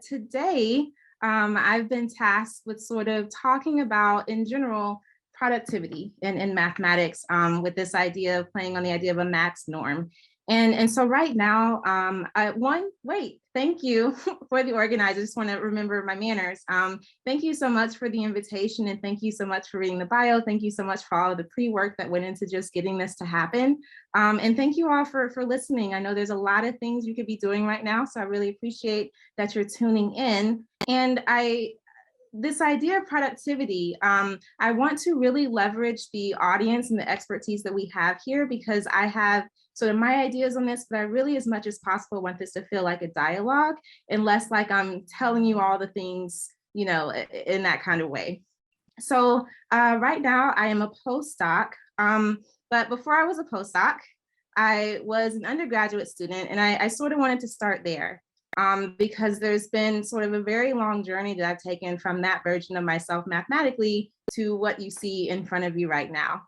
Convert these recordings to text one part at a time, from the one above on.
Today, I've been tasked with sort of talking about, in general, productivity in mathematics with this idea of playing on the idea of a max norm. And so right now, thank you for the organizer. I just want to remember my manners. Thank you so much for the invitation, and thank you so much for reading the bio. Thank you so much for all of the pre-work that went into just getting this to happen. And thank you all for listening. I know there's a lot of things you could be doing right now, so I really appreciate that you're tuning in. And this idea of productivity, I want to really leverage the audience and the expertise that we have here, because I have sort of my ideas on this, but I really, as much as possible, want this to feel like a dialogue and less like I'm telling you all the things, you know, in that kind of way. So right now I am a postdoc, but before I was a postdoc, I was an undergraduate student, and I sort of wanted to start there. Because there's been sort of a very long journey that I've taken from that version of myself mathematically to what you see in front of you right now.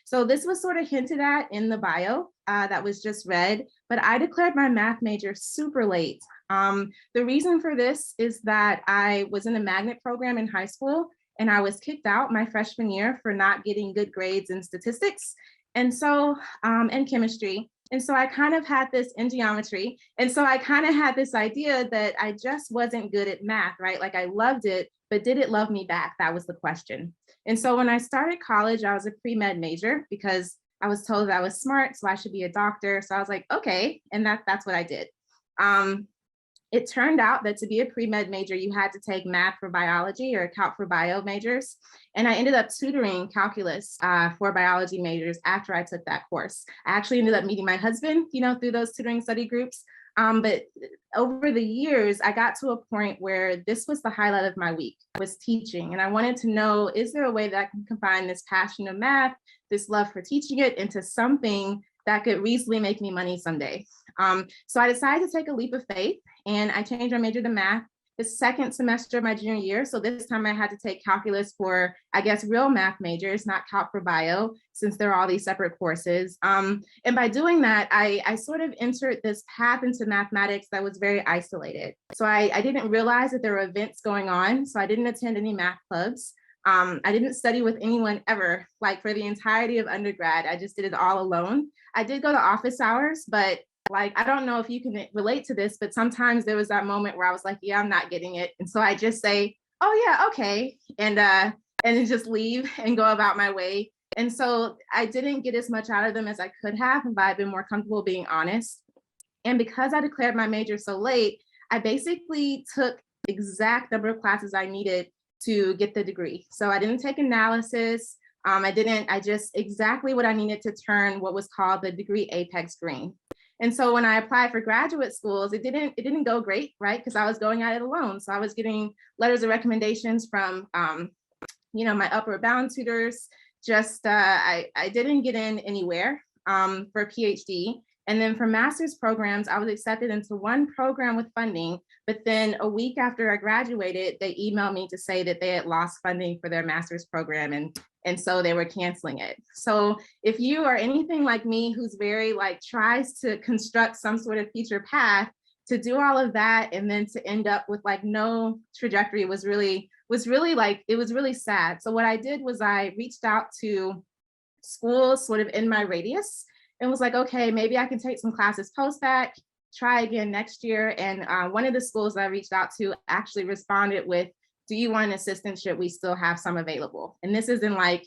So this was sort of hinted at in the bio that was just read, but I declared my math major super late. The reason for this is that I was in a magnet program in high school, and I was kicked out my freshman year for not getting good grades in statistics, and so in chemistry. And so I kind of had this in geometry. And so I kind of had this idea that I just wasn't good at math, right? Like I loved it, but did it love me back? That was the question. And so when I started college, I was a pre-med major because I was told that I was smart, so I should be a doctor. So I was like, okay, and that's what I did. It turned out that to be a pre-med major, you had to take math for biology or calc for bio majors. And I ended up tutoring calculus for biology majors after I took that course. I actually ended up meeting my husband, you know, through those tutoring study groups. But over the years, I got to a point where this was the highlight of my week, was teaching. And I wanted to know, is there a way that I can combine this passion of math, this love for teaching it, into something that could reasonably make me money someday? So I decided to take a leap of faith, and I changed my major to math the second semester of my junior year. So this time I had to take calculus for, I guess, real math majors, not calc for bio, since there are all these separate courses. And by doing that, I sort of entered this path into mathematics that was very isolated. So I didn't realize that there were events going on. So I didn't attend any math clubs. I didn't study with anyone ever, like for the entirety of undergrad. I just did it all alone. I did go to office hours, but like, I don't know if you can relate to this, but sometimes there was that moment where I was like, yeah, I'm not getting it. And so I just say, oh yeah, okay. And then just leave and go about my way. And so I didn't get as much out of them as I could have if I had been more comfortable being honest. And because I declared my major so late, I basically took exact number of classes I needed to get the degree. So I didn't take analysis. I just exactly what I needed to turn what was called the degree apex green. And so when I applied for graduate schools, it didn't go great, right? Because I was going at it alone. So I was getting letters of recommendations from, you know, my upper bound tutors. Just I didn't get in anywhere for a PhD. And then for master's programs, I was accepted into one program with funding, but then a week after I graduated, they emailed me to say that they had lost funding for their master's program, and so they were canceling it. So if you are anything like me, who's very like tries to construct some sort of future path, to do all of that and then to end up with like no trajectory was really like, it was really sad. So what I did was I reached out to schools sort of in my radius and was like, okay, maybe I can take some classes post-bac, try again next year. And one of the schools that I reached out to actually responded with, do you want an assistantship? We still have some available. And this is in like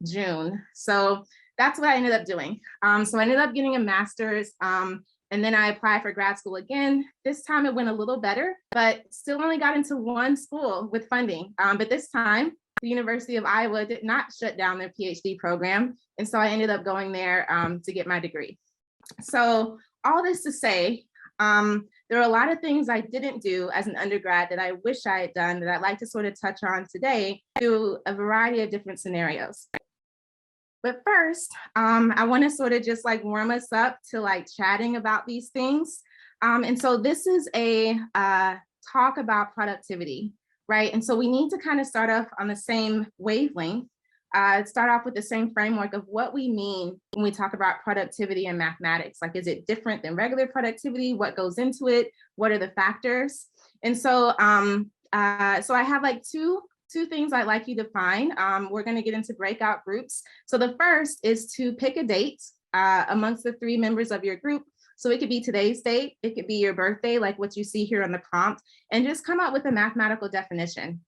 June. So that's what I ended up doing. So I ended up getting a master's, and then I applied for grad school again. This time it went a little better, but still only got into one school with funding. But this time, the University of Iowa did not shut down their PhD program. And so I ended up going there to get my degree. So all this to say, there are a lot of things I didn't do as an undergrad that I wish I had done that I'd like to sort of touch on today through a variety of different scenarios. But first, I want to sort of just like warm us up to like chatting about these things. And so this is a talk about productivity, right? And so we need to kind of start off on the same wavelength, start off with the same framework of what we mean when we talk about productivity in mathematics. Like, is it different than regular productivity? What goes into it? What are the factors? And so, so I have like two things I'd like you to find. We're going to get into breakout groups. So the first is to pick a date amongst the 3 members of your group. So it could be today's date, it could be your birthday, like what you see here on the prompt, and just come up with a mathematical definition.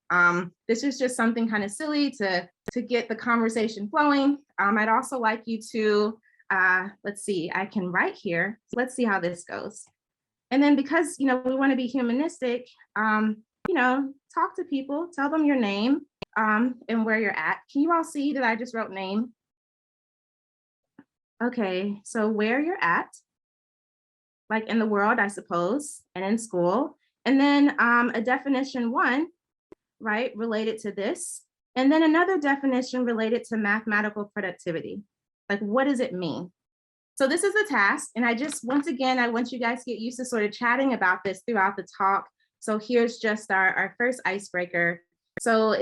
This is just something kind of silly to get the conversation flowing. I'd also like you to, let's see, I can write here. Let's see how this goes. And then because, we want to be humanistic, talk to people, tell them your name and where you're at. Can you all see that I just wrote name? Okay, so where you're at, like in the world, I suppose, and in school. And then a definition 1, right, related to this. And then another definition related to mathematical productivity. Like, what does it mean? So this is a task. And I just, once again, I want you guys to get used to sort of chatting about this throughout the talk. So here's just our first icebreaker. So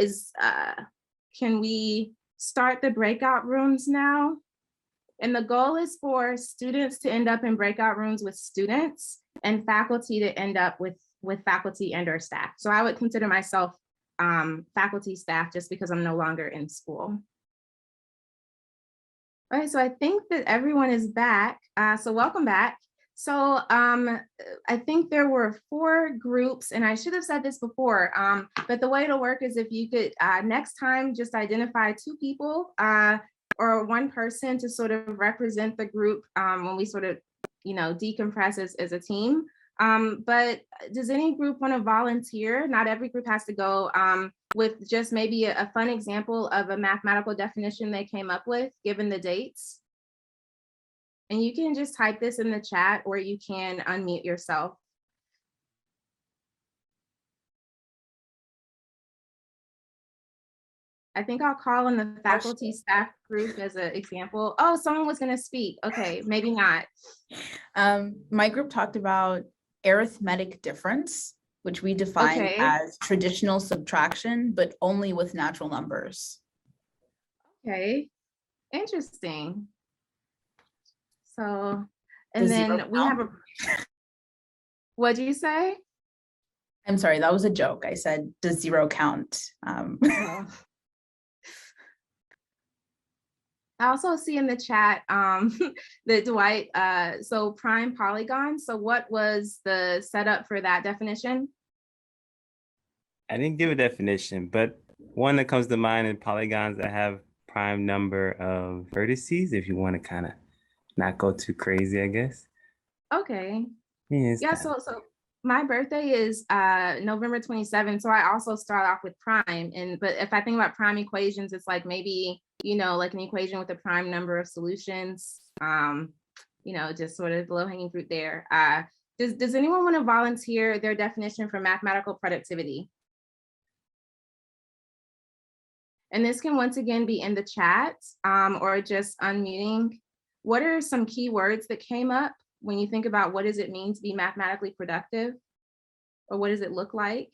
can we start the breakout rooms now? And the goal is for students to end up in breakout rooms with students and faculty to end up with faculty and or staff. So I would consider myself faculty staff just because I'm no longer in school. All right, so I think that everyone is back. So welcome back. So I think there were 4 groups, and I should have said this before, but the way it'll work is if you could next time just identify 2 people or 1 person to sort of represent the group when we sort of, decompress as a team. But does any group want to volunteer? Not every group has to go with just maybe a fun example of a mathematical definition they came up with, given the dates. And you can just type this in the chat or you can unmute yourself. I think I'll call in the faculty staff group as an example. Oh, someone was going to speak. Okay, maybe not. My group talked about arithmetic difference, which we define as traditional subtraction, but only with natural numbers. Okay, interesting. So, and then we have a, what do you say? I'm sorry, that was a joke. I said, does 0 count? I also see in the chat that Dwight, so prime polygon. So what was the setup for that definition? I didn't give a definition, but one that comes to mind in polygons that have prime number of vertices, if you want to kind of not go too crazy, I guess. Okay. Yeah, so my birthday is November 27th. So I also start off with prime. But if I think about prime equations, it's like maybe, like an equation with a prime number of solutions, just sort of low hanging fruit there. Does anyone want to volunteer their definition for mathematical productivity? And this can once again be in the chat or just unmuting. What are some key words that came up when you think about what does it mean to be mathematically productive? Or what does it look like?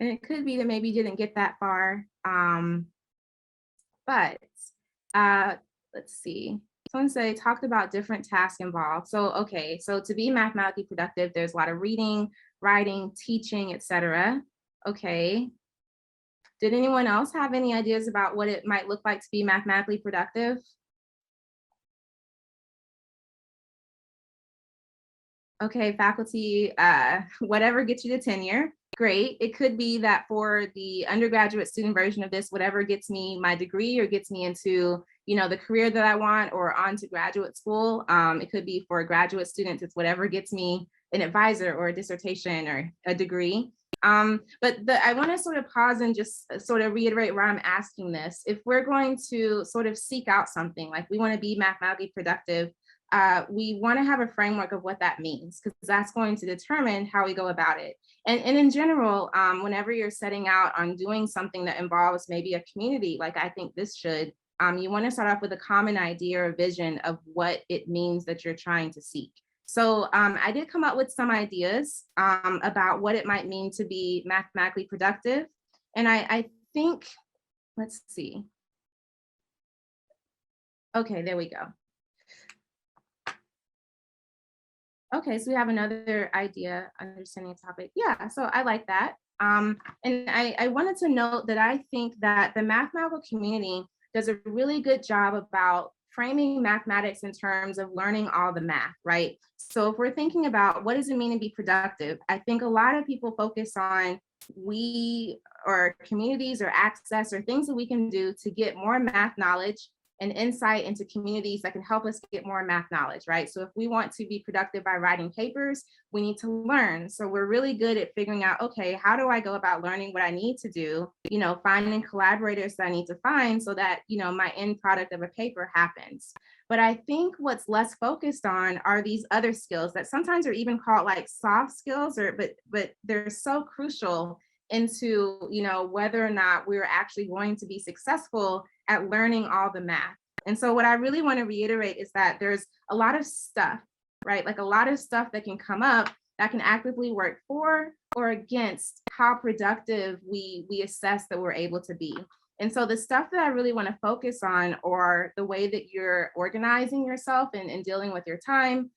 And it could be that maybe you didn't get that far. But let's see. Someone say talked about different tasks involved. So, okay, so to be mathematically productive, there's a lot of reading, writing, teaching, etc. Okay. Did anyone else have any ideas about what it might look like to be mathematically productive? Okay, faculty, whatever gets you to tenure, great. It could be that for the undergraduate student version of this, whatever gets me my degree or gets me into, the career that I want or on to graduate school. It could be for graduate students, it's whatever gets me an advisor or a dissertation or a degree. But I want to sort of pause and just sort of reiterate where I'm asking this. If we're going to sort of seek out something, like we want to be mathematically productive, we want to have a framework of what that means, because that's going to determine how we go about it. And in general, whenever you're setting out on doing something that involves maybe a community, like I think this should, you want to start off with a common idea or vision of what it means that you're trying to seek. So I did come up with some ideas about what it might mean to be mathematically productive. And I think, let's see. Okay, there we go. Okay, so we have another idea, understanding a topic. Yeah, so I like that. And I wanted to note that I think that the mathematical community does a really good job about framing mathematics in terms of learning all the math, right? So if we're thinking about what does it mean to be productive, I think a lot of people focus on we or communities or access or things that we can do to get more math knowledge and insight into communities that can help us get more math knowledge, right? So if we want to be productive by writing papers, we need to learn. So we're really good at figuring out, okay, how do I go about learning what I need to do? You know, finding collaborators that I need to find so that, you know, my end product of a paper happens. But I think what's less focused on are these other skills that sometimes are even called like soft skills, or but they're so crucial into, you know, whether or not we're actually going to be successful at learning all the math. And so what I really want to reiterate is that there's a lot of stuff, right? Like a lot of stuff that can come up that can actively work for or against how productive we assess that we're able to be. And so the stuff that I really want to focus on are the way that you're organizing yourself and dealing with your time,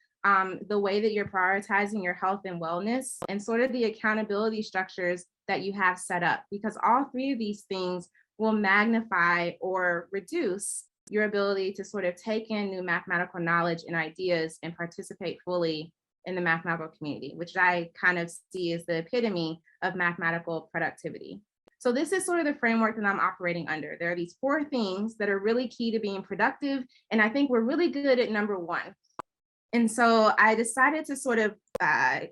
the way that you're prioritizing your health and wellness, and sort of the accountability structures that you have set up, because all three of these things will magnify or reduce your ability to sort of take in new mathematical knowledge and ideas and participate fully in the mathematical community, which I kind of see as the epitome of mathematical productivity. So this is sort of the framework that I'm operating under. There are these 4 things that are really key to being productive, and I think we're really good at number 1. And so I decided to sort of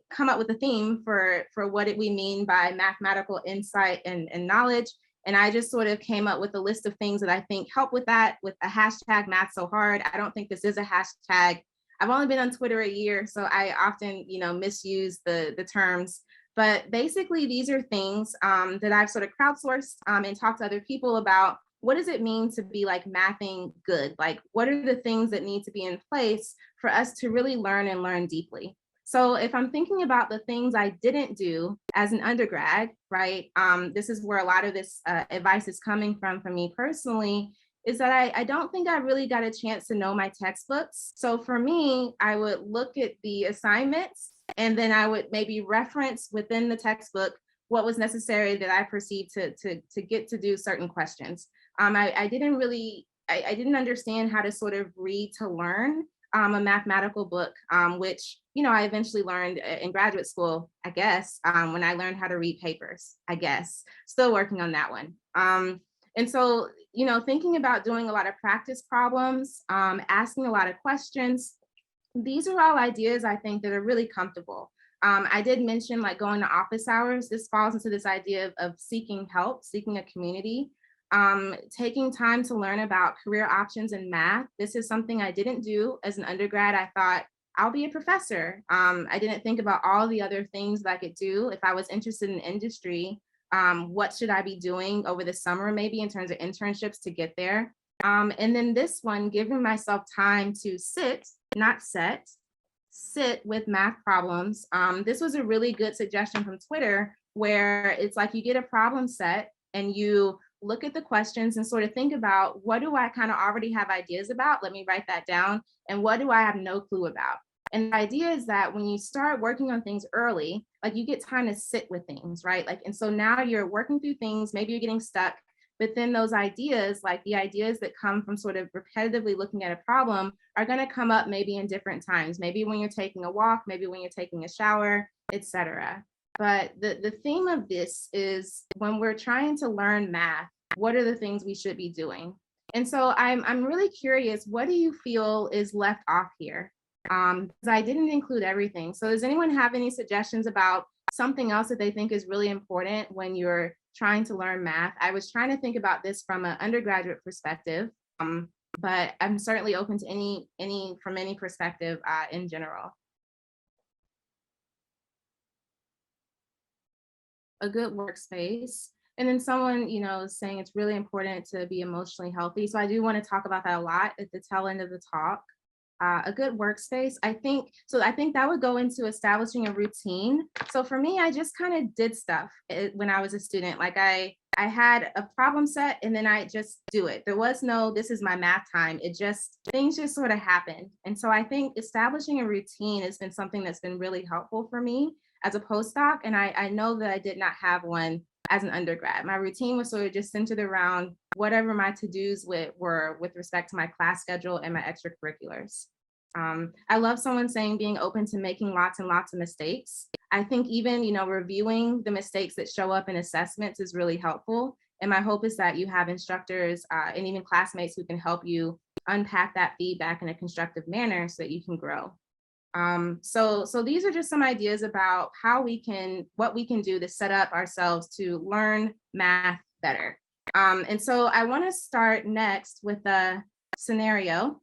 come up with a theme for what we mean by mathematical insight and knowledge. And I just sort of came up with a list of things that I think help with that, with a hashtag math so hard. I don't think this is a hashtag. I've only been on Twitter a year, so I often, you know, misuse the terms. But basically, these are things that I've sort of crowdsourced and talked to other people about. What does it mean to be like mathing good? Like, what are the things that need to be in place for us to really learn and learn deeply? So if I'm thinking about the things I didn't do as an undergrad, right? This is where a lot of this advice is coming from for me personally, is that I don't think I really got a chance to know my textbooks. So for me, I would look at the assignments and then I would maybe reference within the textbook what was necessary that I perceived to get to do certain questions. I didn't really, I didn't understand how to sort of read to learn a mathematical book, which, you know, I eventually learned in graduate school, I guess, when I learned how to read papers, I guess, still working on that one. And so, you know, thinking about doing a lot of practice problems, asking a lot of questions, these are all ideas I think that are really comfortable. I did mention like going to office hours. This falls into this idea of seeking help, seeking a community, taking time to learn about career options in math. This is something I didn't do as an undergrad. I thought I'll be a professor. I didn't think about all the other things that I could do. If I was interested in industry, what should I be doing over the summer, maybe in terms of internships to get there? And then this one, giving myself time to sit, not set, sit with math problems. This was a really good suggestion from Twitter, where it's like you get a problem set and you look at the questions and sort of think about, what do I kind of already have ideas about? Let me write that down. And what do I have no clue about? And the idea is that when you start working on things early, like you get time to sit with things, right? Like, and so now you're working through things, maybe you're getting stuck, but then those ideas, like the ideas that come from sort of repetitively looking at a problem, are going to come up maybe in different times, maybe when you're taking a walk, maybe when you're taking a shower, etc. But the theme of this is, when we're trying to learn math, what are the things we should be doing? And so I'm really curious, what do you feel is left off here? Because I didn't include everything. So does anyone have any suggestions about something else that they think is really important when you're trying to learn math? I was trying to think about this from an undergraduate perspective, but I'm certainly open to any from any perspective in general. A good workspace. And then someone, you know, saying it's really important to be emotionally healthy. So I do want to talk about that a lot at the tail end of the talk. A good workspace, I think that would go into establishing a routine. So for me, I just kind of did stuff when I was a student. Like I had a problem set and then I just do it. There was no, this is my math time. Things just sort of happened. And so I think establishing a routine has been something that's been really helpful for me as a postdoc. And I know that I did not have one as an undergrad. My routine was sort of just centered around whatever my to-dos were with respect to my class schedule and my extracurriculars. I love someone saying being open to making lots and lots of mistakes. I think even, reviewing the mistakes that show up in assessments is really helpful. And my hope is that you have instructors and even classmates who can help you unpack that feedback in a constructive manner so that you can grow. So these are just some ideas about what we can do to set up ourselves to learn math better. And so I want to start next with a scenario.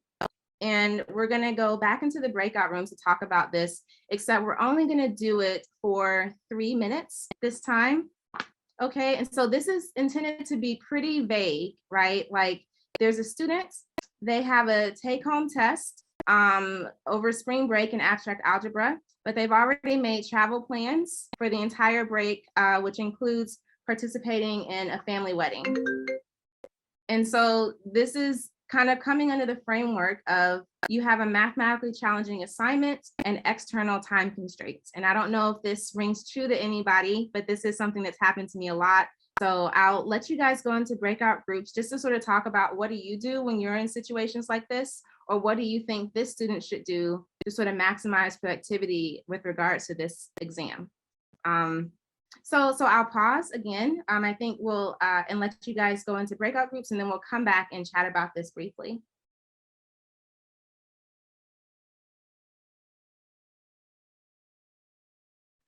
And we're going to go back into the breakout room to talk about this, except we're only going to do it for 3 minutes this time. Okay, and so this is intended to be pretty vague, right? Like there's a student, they have a take-home test over spring break in abstract algebra, but they've already made travel plans for the entire break, which includes participating in a family wedding. And so this is kind of coming under the framework of you have a mathematically challenging assignment and external time constraints. And I don't know if this rings true to anybody, but this is something that's happened to me a lot. So I'll let you guys go into breakout groups just to sort of talk about what do you do when you're in situations like this, or what do you think this student should do to sort of maximize productivity with regards to this exam. So I'll pause again. I think we'll and let you guys go into breakout groups, and then we'll come back and chat about this briefly.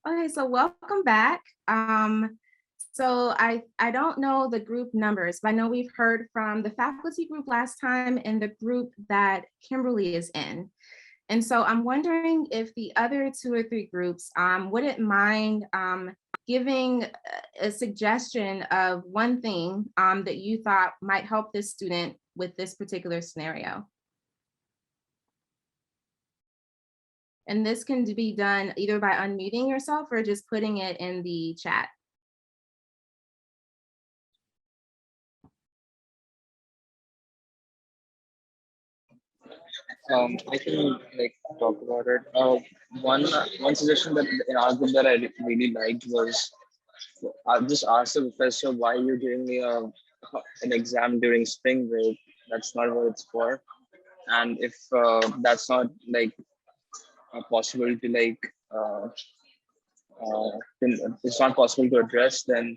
Okay, so welcome back. So I don't know the group numbers, but I know we've heard from the faculty group last time and the group that Kimberly is in. And so I'm wondering if the other 2 or 3 groups wouldn't mind giving a suggestion of one thing that you thought might help this student with this particular scenario. And this can be done either by unmuting yourself or just putting it in the chat. I can talk about it. One suggestion that in our group that I really liked was I just asked the professor, why you're giving me an exam during spring break. That's not what it's for. And if that's not possible to it's not possible to address, then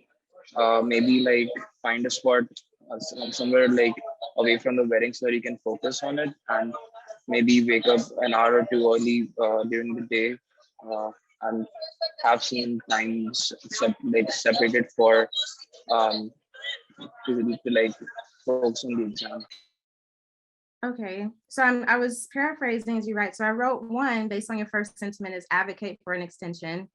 maybe find a spot somewhere away from the wedding so that you can focus on it, and maybe wake up an hour or 2 early during the day and have some times separated for to focus on the exam. Okay, so I was paraphrasing as you write. So I wrote 1 based on your first sentiment is advocate for an extension.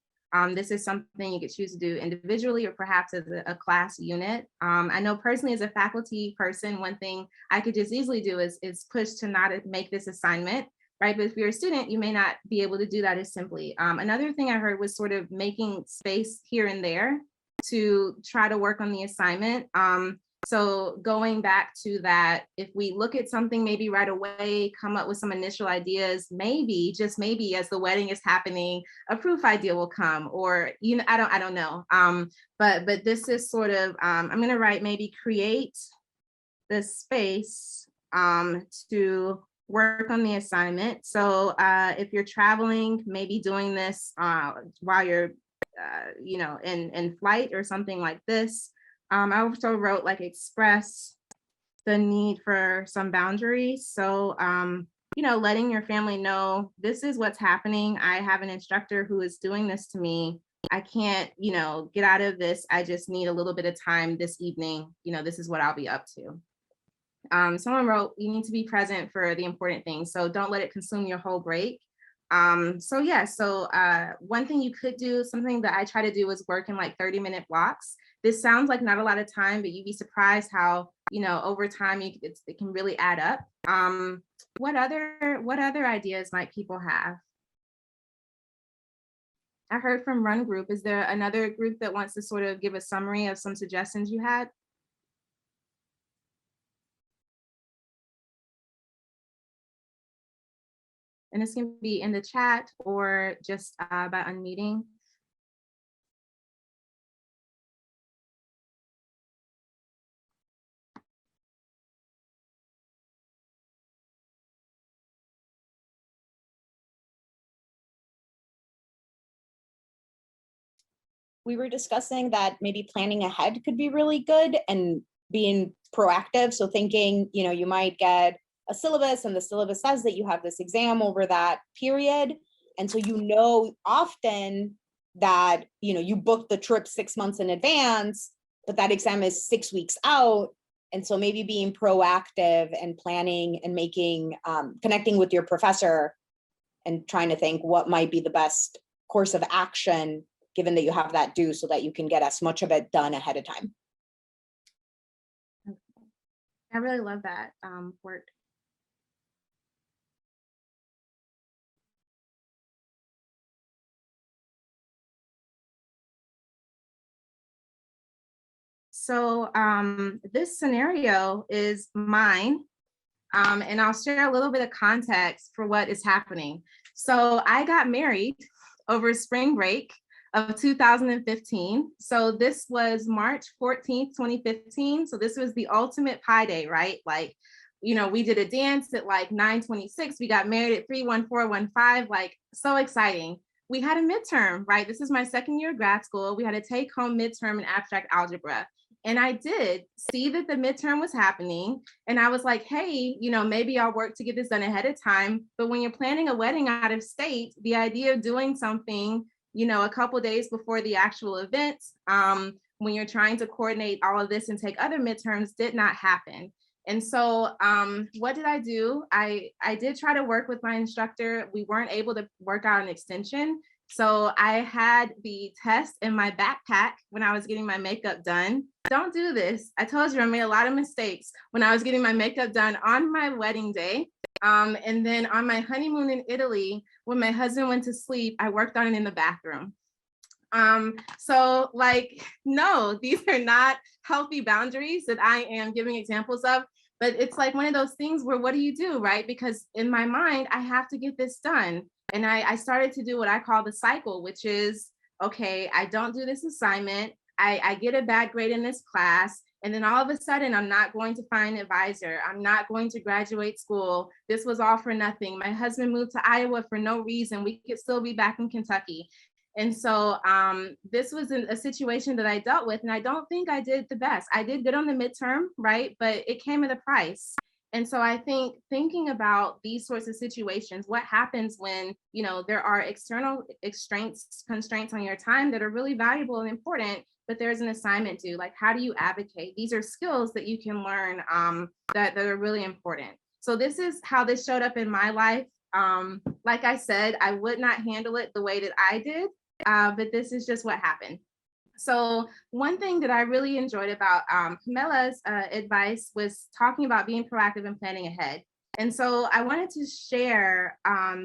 This is something you could choose to do individually or perhaps as a class unit. I know personally as a faculty person, one thing I could just easily do is push to not make this assignment, right? But if you're a student, you may not be able to do that as simply. Another thing I heard was sort of making space here and there to try to work on the assignment. So going back to that, if we look at something maybe right away, come up with some initial ideas, maybe, just maybe as the wedding is happening, a proof idea will come, or, I don't know. But this is sort of, I'm going to write maybe create the space to work on the assignment. So if you're traveling, maybe doing this while you're, in flight or something like this. I also wrote express the need for some boundaries. So, letting your family know this is what's happening. I have an instructor who is doing this to me. I can't, get out of this. I just need a little bit of time this evening. This is what I'll be up to. Someone wrote, you need to be present for the important things. So don't let it consume your whole break. So one thing you could do, something that I try to do is work in 30-minute blocks. This sounds like not a lot of time, but you'd be surprised how over time, it can really add up. What other ideas might people have? I heard from Run Group. Is there another group that wants to sort of give a summary of some suggestions you had? And this can be in the chat or just by unmuting. We were discussing that maybe planning ahead could be really good and being proactive. So thinking, you might get a syllabus and the syllabus says that you have this exam over that period. And so, often that, you book the trip 6 months in advance, but that exam is 6 weeks out. And so maybe being proactive and planning and making, connecting with your professor and trying to think what might be the best course of action given that you have that due so that you can get as much of it done ahead of time. I really love that work. So this scenario is mine, and I'll share a little bit of context for what is happening. So I got married over spring break of 2015. So this was March 14th, 2015. So this was the ultimate Pi Day, right? Like, we did a dance at like 9:26. We got married at 3:14:15, like so exciting. We had a midterm, right? This is my second year of grad school. We had a take home midterm in abstract algebra. And I did see that the midterm was happening. And I was like, hey, maybe I'll work to get this done ahead of time. But when you're planning a wedding out of state, the idea of doing something a couple days before the actual event, when you're trying to coordinate all of this and take other midterms, did not happen. And so what did I do? I did try to work with my instructor. We weren't able to work out an extension. So I had the test in my backpack when I was getting my makeup done. Don't do this. I told you I made a lot of mistakes when I was getting my makeup done on my wedding day. And then on my honeymoon in Italy, when my husband went to sleep, I worked on it in the bathroom. So like, no, these are not healthy boundaries that I am giving examples of, but it's like one of those things where what do you do, right? Because in my mind, I have to get this done. And I started to do what I call the cycle, which is, okay, I don't do this assignment. I get a bad grade in this class. And then all of a sudden, I'm not going to find an advisor. I'm not going to graduate school. This was all for nothing. My husband moved to Iowa for no reason. We could still be back in Kentucky. And so this was a situation that I dealt with. And I don't think I did the best. I did good on the midterm, right? But it came at a price. And so I think thinking about these sorts of situations, what happens when, there are external constraints on your time that are really valuable and important, but there's an assignment due. Like, how do you advocate? These are skills that you can learn that are really important. So this is how this showed up in my life. Like I said, I would not handle it the way that I did, but this is just what happened. So one thing that I really enjoyed about Pamela's advice was talking about being proactive and planning ahead. And so I wanted to share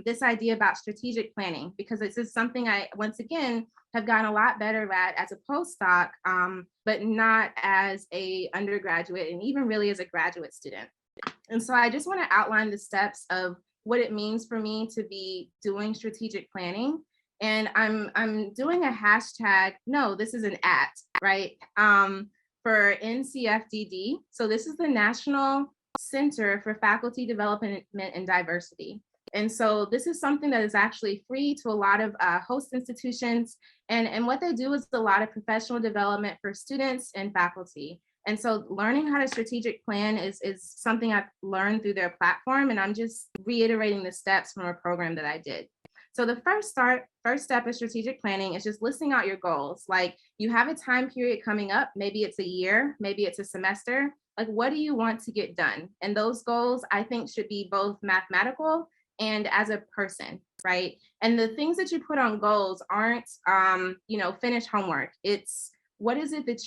this idea about strategic planning, because this is something I, once again, have gotten a lot better at as a postdoc, but not as a undergraduate and even really as a graduate student. And so I just want to outline the steps of what it means for me to be doing strategic planning. And I'm doing a hashtag, no, this is an @ right? For NCFDD. So this is the National Center for Faculty Development and Diversity. And so this is something that is actually free to a lot of host institutions. And what they do is a lot of professional development for students and faculty. And so learning how to strategic plan is something I've learned through their platform. And I'm just reiterating the steps from a program that I did. So the first step of strategic planning is just listing out your goals. Like, you have a time period coming up, maybe it's a year, maybe it's a semester. Like, what do you want to get done? And those goals, I think, should be both mathematical and as a person, right? And the things that you put on goals aren't, finish homework. It's what is it that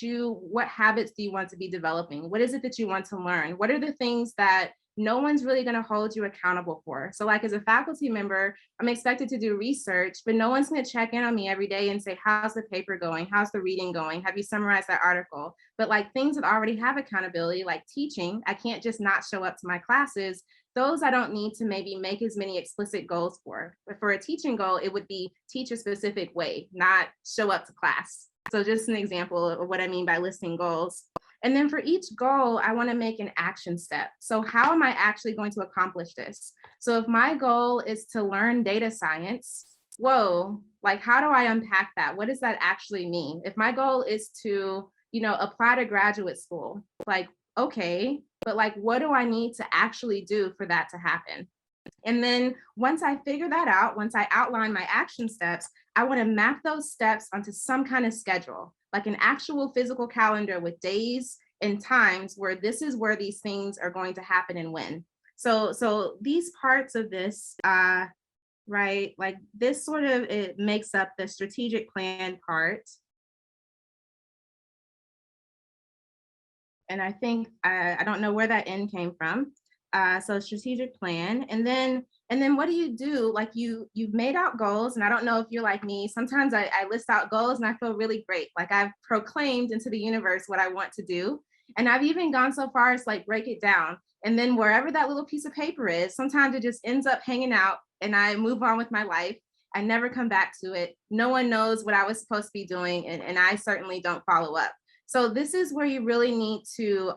what habits do you want to be developing? What is it that you want to learn? What are the things that no one's really going to hold you accountable for? So like as a faculty member, I'm expected to do research, but no one's going to check in on me every day and say, how's the paper going? How's the reading going? Have you summarized that article? But like things that already have accountability, like teaching, I can't just not show up to my classes. Those I don't need to maybe make as many explicit goals for. But for a teaching goal, it would be teach a specific way, not show up to class. So just an example of what I mean by listing goals. And then for each goal, I want to make an action step. So how am I actually going to accomplish this? So if my goal is to learn data science, whoa, like how do I unpack that? What does that actually mean? If my goal is to, apply to graduate school, like, okay, but like, what do I need to actually do for that to happen? And then once I figure that out, once I outline my action steps, I want to map those steps onto some kind of schedule, like an actual physical calendar with days and times where this is where these things are going to happen and when. So these parts of this, right, like this sort of, it makes up the strategic plan part. And I think, I don't know where that N came from. So strategic plan. And then what do you do? Like you've made out goals, and I don't know if you're like me. Sometimes I list out goals and I feel really great. Like I've proclaimed into the universe what I want to do. And I've even gone so far as like break it down. And then wherever that little piece of paper is, sometimes it just ends up hanging out and I move on with my life. I never come back to it. No one knows what I was supposed to be doing. And I certainly don't follow up. So this is where you really need to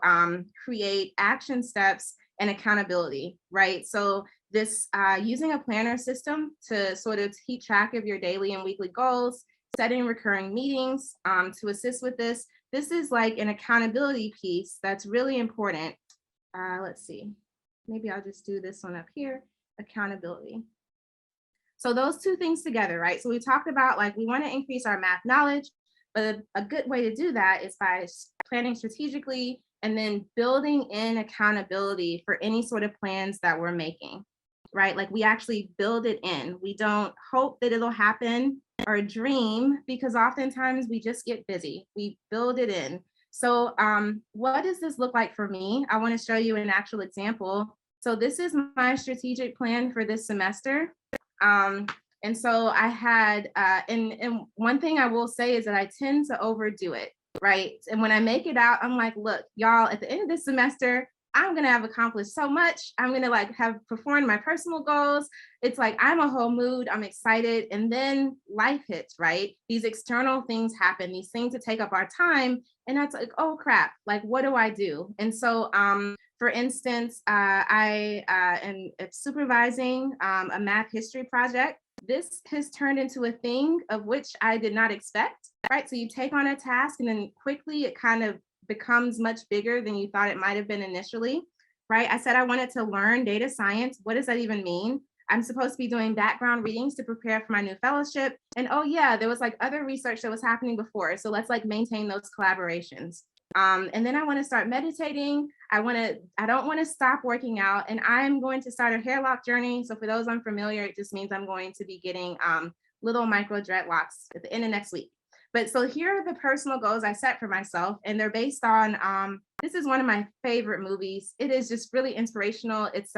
create action steps and accountability, right? So this using a planner system to sort of keep track of your daily and weekly goals, setting recurring meetings to assist with this. This is like an accountability piece that's really important. Let's see, maybe I'll just do this one up here, accountability. So those two things together, right? So we talked about like we want to increase our math knowledge, but a good way to do that is by planning strategically and then building in accountability for any sort of plans that we're making, right? Like we actually build it in. We don't hope that it'll happen or dream, because oftentimes we just get busy. We build it in. So what does this look like for me? I want to show you an actual example. So this is my strategic plan for this semester. And so I had, and one thing I will say is that I tend to overdo it, right? And when I make it out, I'm like, look, y'all, at the end of this semester, I'm gonna have accomplished so much. I'm gonna like have performed my personal goals. It's like, I'm a whole mood, I'm excited. And then life hits, right? These external things happen, these things that take up our time. And that's like, oh crap, like, what do I do? And so, for instance, I am supervising a math history project. This has turned into a thing of which I did not expect, right? So you take on a task and then quickly it kind of becomes much bigger than you thought it might have been initially, right? I said I wanted to learn data science. What does that even mean? I'm supposed to be doing background readings to prepare for my new fellowship. And oh yeah, there was like other research that was happening before. So let's like maintain those collaborations. And then I want to start meditating. I don't want to stop working out, and I'm going to start a hair lock journey. So for those unfamiliar, it just means I'm going to be getting little micro dreadlocks at the end of next week. But so here are the personal goals I set for myself, and they're based on, this is one of my favorite movies. It is just really inspirational. It's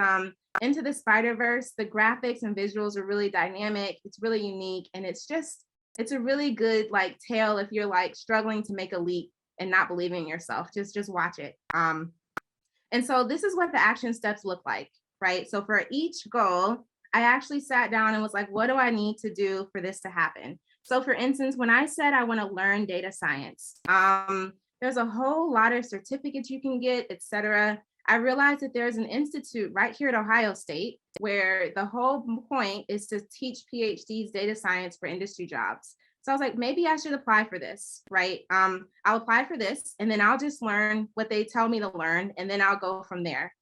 Into the Spider-Verse. The graphics and visuals are really dynamic. It's really unique. And it's a really good like tale if you're like struggling to make a leap and not believing in yourself. Just watch it. And so this is what the action steps look like, right? So for each goal, I actually sat down and was like, what do I need to do for this to happen? So for instance, when I said I want to learn data science, there's a whole lot of certificates you can get, et cetera. I realized that there's an institute right here at Ohio State where the whole point is to teach PhDs data science for industry jobs. So I was like, maybe I should apply for this, right? I'll apply for this and then I'll just learn what they tell me to learn and then I'll go from there.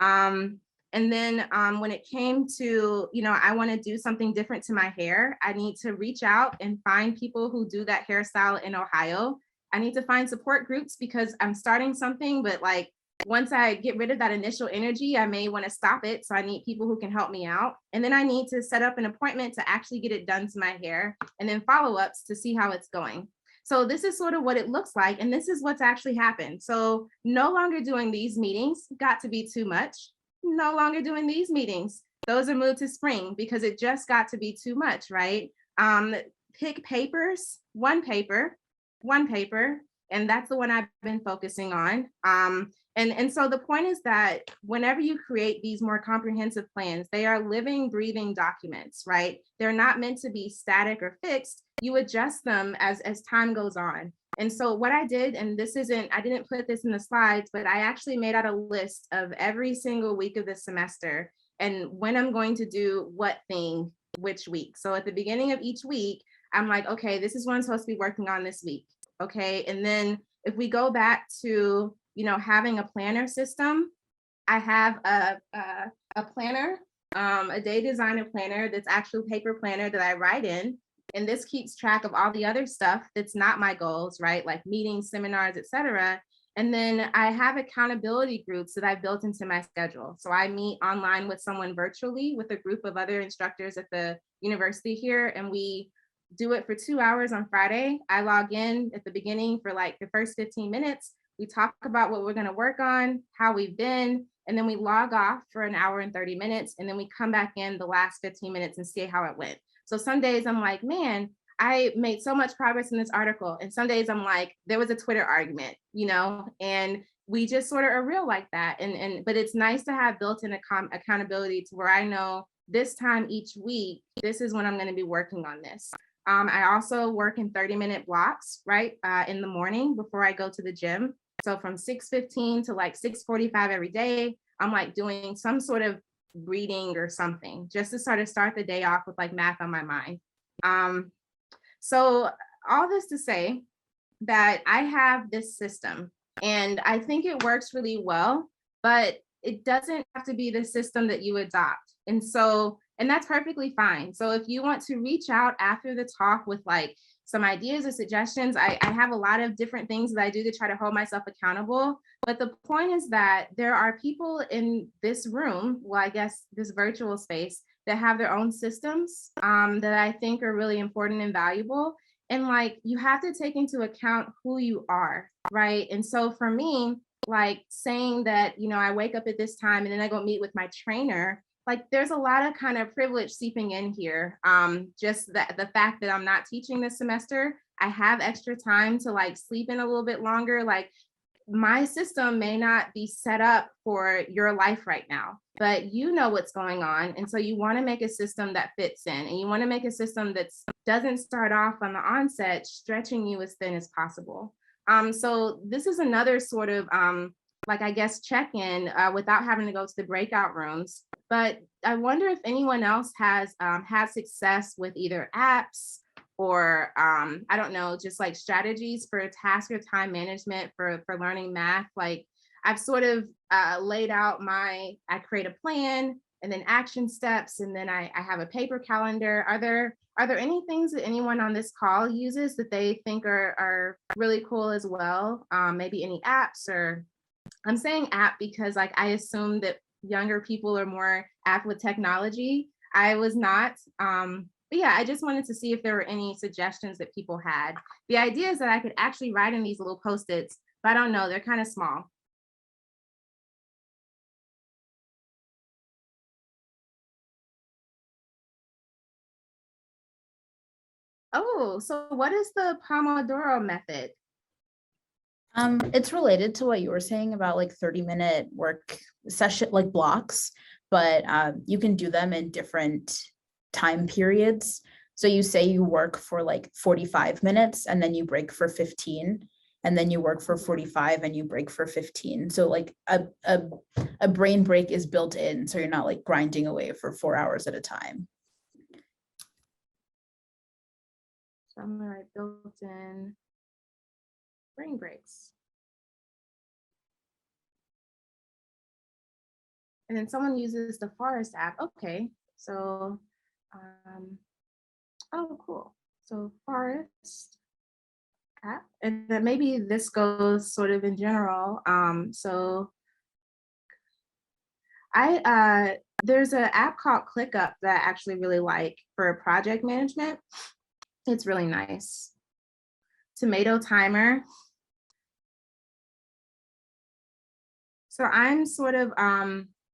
And then when it came to, I want to do something different to my hair, I need to reach out and find people who do that hairstyle in Ohio. I need to find support groups because I'm starting something, but like, once I get rid of that initial energy, I may want to stop it. So I need people who can help me out. And then I need to set up an appointment to actually get it done to my hair and then follow-ups to see how it's going. So this is sort of what it looks like. And this is what's actually happened. So no longer doing these meetings got to be too much. No longer doing these meetings. Those are moved to spring because it just got to be too much, right? Pick papers, one paper, and that's the one I've been focusing on. And so the point is that whenever you create these more comprehensive plans, they are living, breathing documents, right? They're not meant to be static or fixed. You adjust them as time goes on. And so what I did, and this isn't, I didn't put this in the slides, but I actually made out a list of every single week of the semester and when I'm going to do what thing, which week. So at the beginning of each week, I'm like, okay, this is what I'm supposed to be working on this week. Okay. And then if we go back to, having a planner system, I have a planner, a day designer planner that's actually paper planner that I write in. And this keeps track of all the other stuff that's not my goals, right? Like meetings, seminars, etc. And then I have accountability groups that I built into my schedule. So I meet online with someone virtually with a group of other instructors at the university here, and we do it for 2 hours on Friday. I log in at the beginning for like the first 15 minutes. We talk about what we're going to work on, how we've been, and then we log off for an hour and 30 minutes. And then we come back in the last 15 minutes and see how it went. So some days I'm like, man, I made so much progress in this article. And some days I'm like, there was a Twitter argument, and we just sort of are real like that. But it's nice to have built-in accountability to where I know this time each week, this is when I'm going to be working on this. I also work in 30-minute blocks, right, in the morning before I go to the gym. So from 6:15 to like 6:45 every day, I'm like doing some sort of reading or something just to sort of start the day off with like math on my mind. So all this to say that I have this system and I think it works really well, but it doesn't have to be the system that you adopt. And that's perfectly fine. So if you want to reach out after the talk with like some ideas or suggestions, I have a lot of different things that I do to try to hold myself accountable. But the point is that there are people in this room, well, I guess this virtual space, that have their own systems that I think are really important and valuable. And like, you have to take into account who you are, right? And so for me, like saying that, I wake up at this time and then I go meet with my trainer, like there's a lot of kind of privilege seeping in here. Just the fact that I'm not teaching this semester, I have extra time to like sleep in a little bit longer. Like my system may not be set up for your life right now, but you know what's going on. And so you want to make a system that fits in, and you want to make a system that doesn't start off on the onset stretching you as thin as possible. So this is another sort of like, I guess, check-in without having to go to the breakout rooms. But I wonder if anyone else has had success with either apps or I don't know, just like strategies for task or time management for learning math. Like I've sort of laid out I create a plan and then action steps, and then I have a paper calendar. Are there any things that anyone on this call uses that they think are really cool as well? Maybe any apps, or I'm saying app because like I assume that younger people are more apt with technology. I was not. But yeah, I just wanted to see if there were any suggestions that people had. The idea is that I could actually write in these little Post-its, but I don't know, they're kind of small. Oh, so what is the Pomodoro method? It's related to what you were saying about like 30-minute work session, like blocks, but you can do them in different time periods. So you say you work for like 45 minutes and then you break for 15, and then you work for 45 and you break for 15. So like a brain break is built in, so you're not like grinding away for 4 hours at a time. So I'm gonna write built-in brain breaks. And then someone uses the Forest app. Okay, so, oh, cool. So Forest app, and then maybe this goes sort of in general. So there's an app called ClickUp that I actually really like for project management. It's really nice. tomato timer. So I'm sort of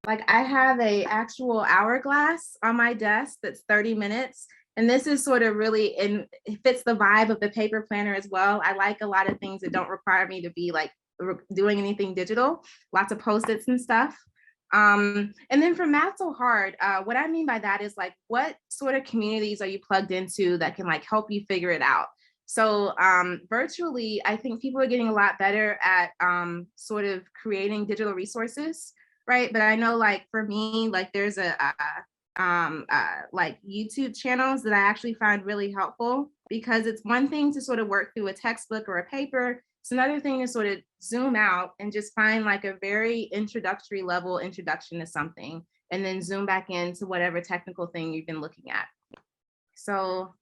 like I have a actual hourglass on my desk that's 30 minutes. And this is sort of really, and it fits the vibe of the paper planner as well. I like a lot of things that don't require me to be like doing anything digital, lots of Post-its and stuff. And then for Math So Hard, what I mean by that is like, what sort of communities are you plugged into that can like help you figure it out? So virtually, I think people are getting a lot better at sort of creating digital resources, right? But I know like for me, like there's like YouTube channels that I actually find really helpful, because it's one thing to sort of work through a textbook or a paper. It's another thing to sort of zoom out and just find like a very introductory level introduction to something, and then zoom back into whatever technical thing you've been looking at. So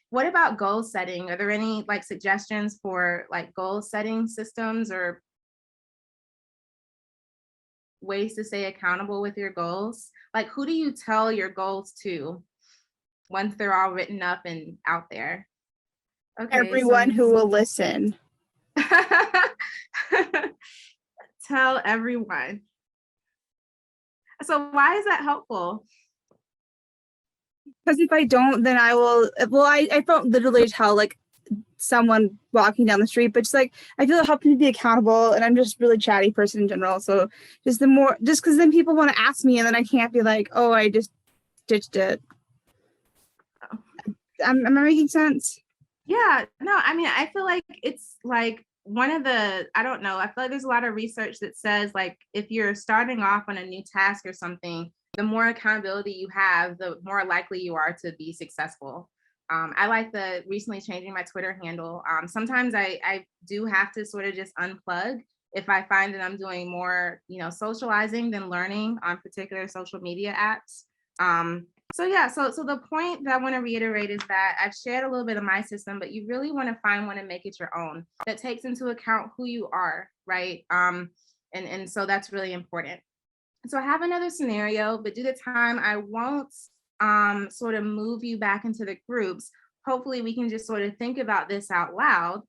what about goal setting? Are there any like suggestions for like goal setting systems or ways to stay accountable with your goals? Like, who do you tell your goals to once they're all written up and out there? Okay, everyone who will listen. Tell everyone. So why is that helpful? Because if I don't, then I will, well, I don't literally tell like someone walking down the street, but just like, I feel it helps me to be accountable, and I'm just a really chatty person in general. So just because then people want to ask me, and then I can't be like, oh, I just ditched it. Am I making sense? Yeah, no, I mean, I feel like it's like one of the, I don't know, I feel like there's a lot of research that says like, if you're starting off on a new task or something, the more accountability you have, the more likely you are to be successful. I like the recently changing my Twitter handle. Sometimes I do have to sort of just unplug if I find that I'm doing more, you know, socializing than learning on particular social media apps. So yeah, so the point that I want to reiterate is that I've shared a little bit of my system, but you really want to find one and make it your own that takes into account who you are, right? And so that's really important. So I have another scenario, but due to time, I won't sort of move you back into the groups. Hopefully we can just sort of think about this out loud.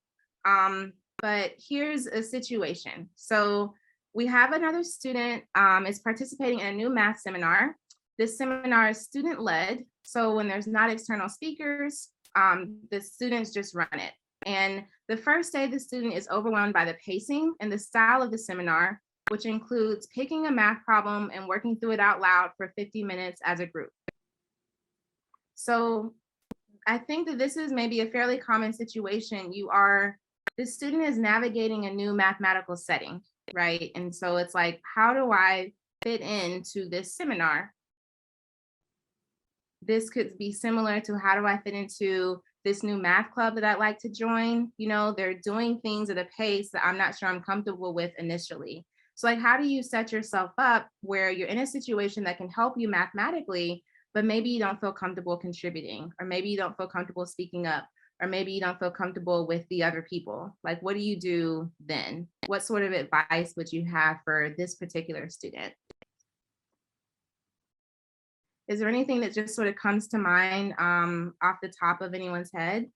But here's a situation. So we have another student is participating in a new math seminar. This seminar is student-led. So when there's not external speakers, the students just run it. And the first day, the student is overwhelmed by the pacing and the style of the seminar, which includes picking a math problem and working through it out loud for 50 minutes as a group. So I think that this is maybe a fairly common situation. The student is navigating a new mathematical setting, right? And so it's like, how do I fit into this seminar? This could be similar to how do I fit into this new math club that I'd like to join? You know, they're doing things at a pace that I'm not sure I'm comfortable with initially. So like, how do you set yourself up where you're in a situation that can help you mathematically, but maybe you don't feel comfortable contributing, or maybe you don't feel comfortable speaking up, or maybe you don't feel comfortable with the other people? Like, what do you do then? What sort of advice would you have for this particular student? Is there anything that just sort of comes to mind off the top of anyone's head?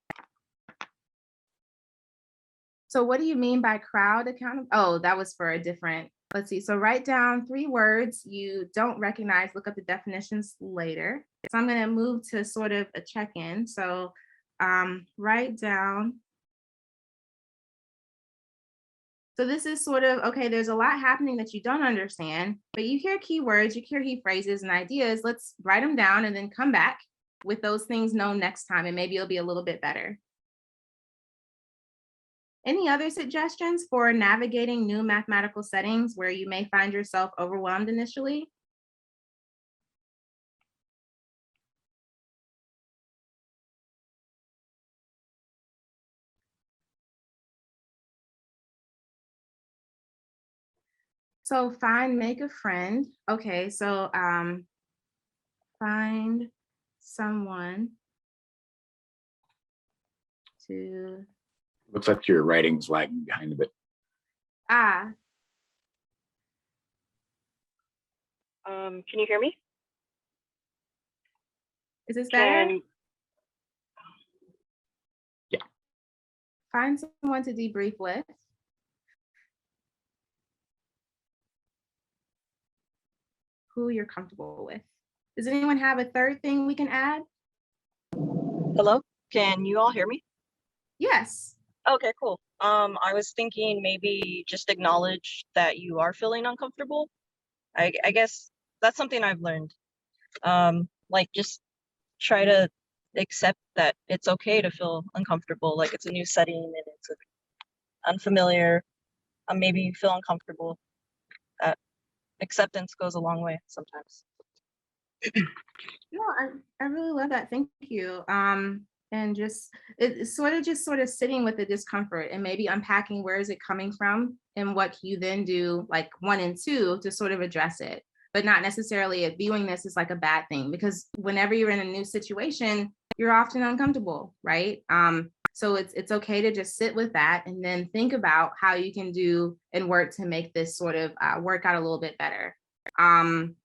So what do you mean by crowd accountability? Oh, that was for a different, let's see. So write down 3 words you don't recognize, look up the definitions later. So I'm gonna move to sort of a check-in. So write down. So this is sort of, okay, there's a lot happening that you don't understand, but you hear keywords, you hear key phrases and ideas. Let's write them down and then come back with those things known next time, and maybe it'll be a little bit better. Any other suggestions for navigating new mathematical settings where you may find yourself overwhelmed initially? So make a friend. Okay, so find someone to. Looks like your writing's lagging behind a bit. Can you hear me? Is this better? Yeah. Find someone to debrief with. Who you're comfortable with. Does anyone have a third thing we can add? Hello, can you all hear me? Yes. Okay, cool. I was thinking maybe just acknowledge that you are feeling uncomfortable. I guess that's something I've learned. Like just try to accept that it's okay to feel uncomfortable, like it's a new setting and it's unfamiliar. Maybe you feel uncomfortable. Acceptance goes a long way sometimes. No, I really love that. Thank you. And just it's sort of sitting with the discomfort and maybe unpacking where is it coming from and what you then do like 1 and 2 to sort of address it, but not necessarily viewing this as like a bad thing, because whenever you're in a new situation, you're often uncomfortable, right? So it's okay to just sit with that and then think about how you can do and work to make this sort of work out a little bit better.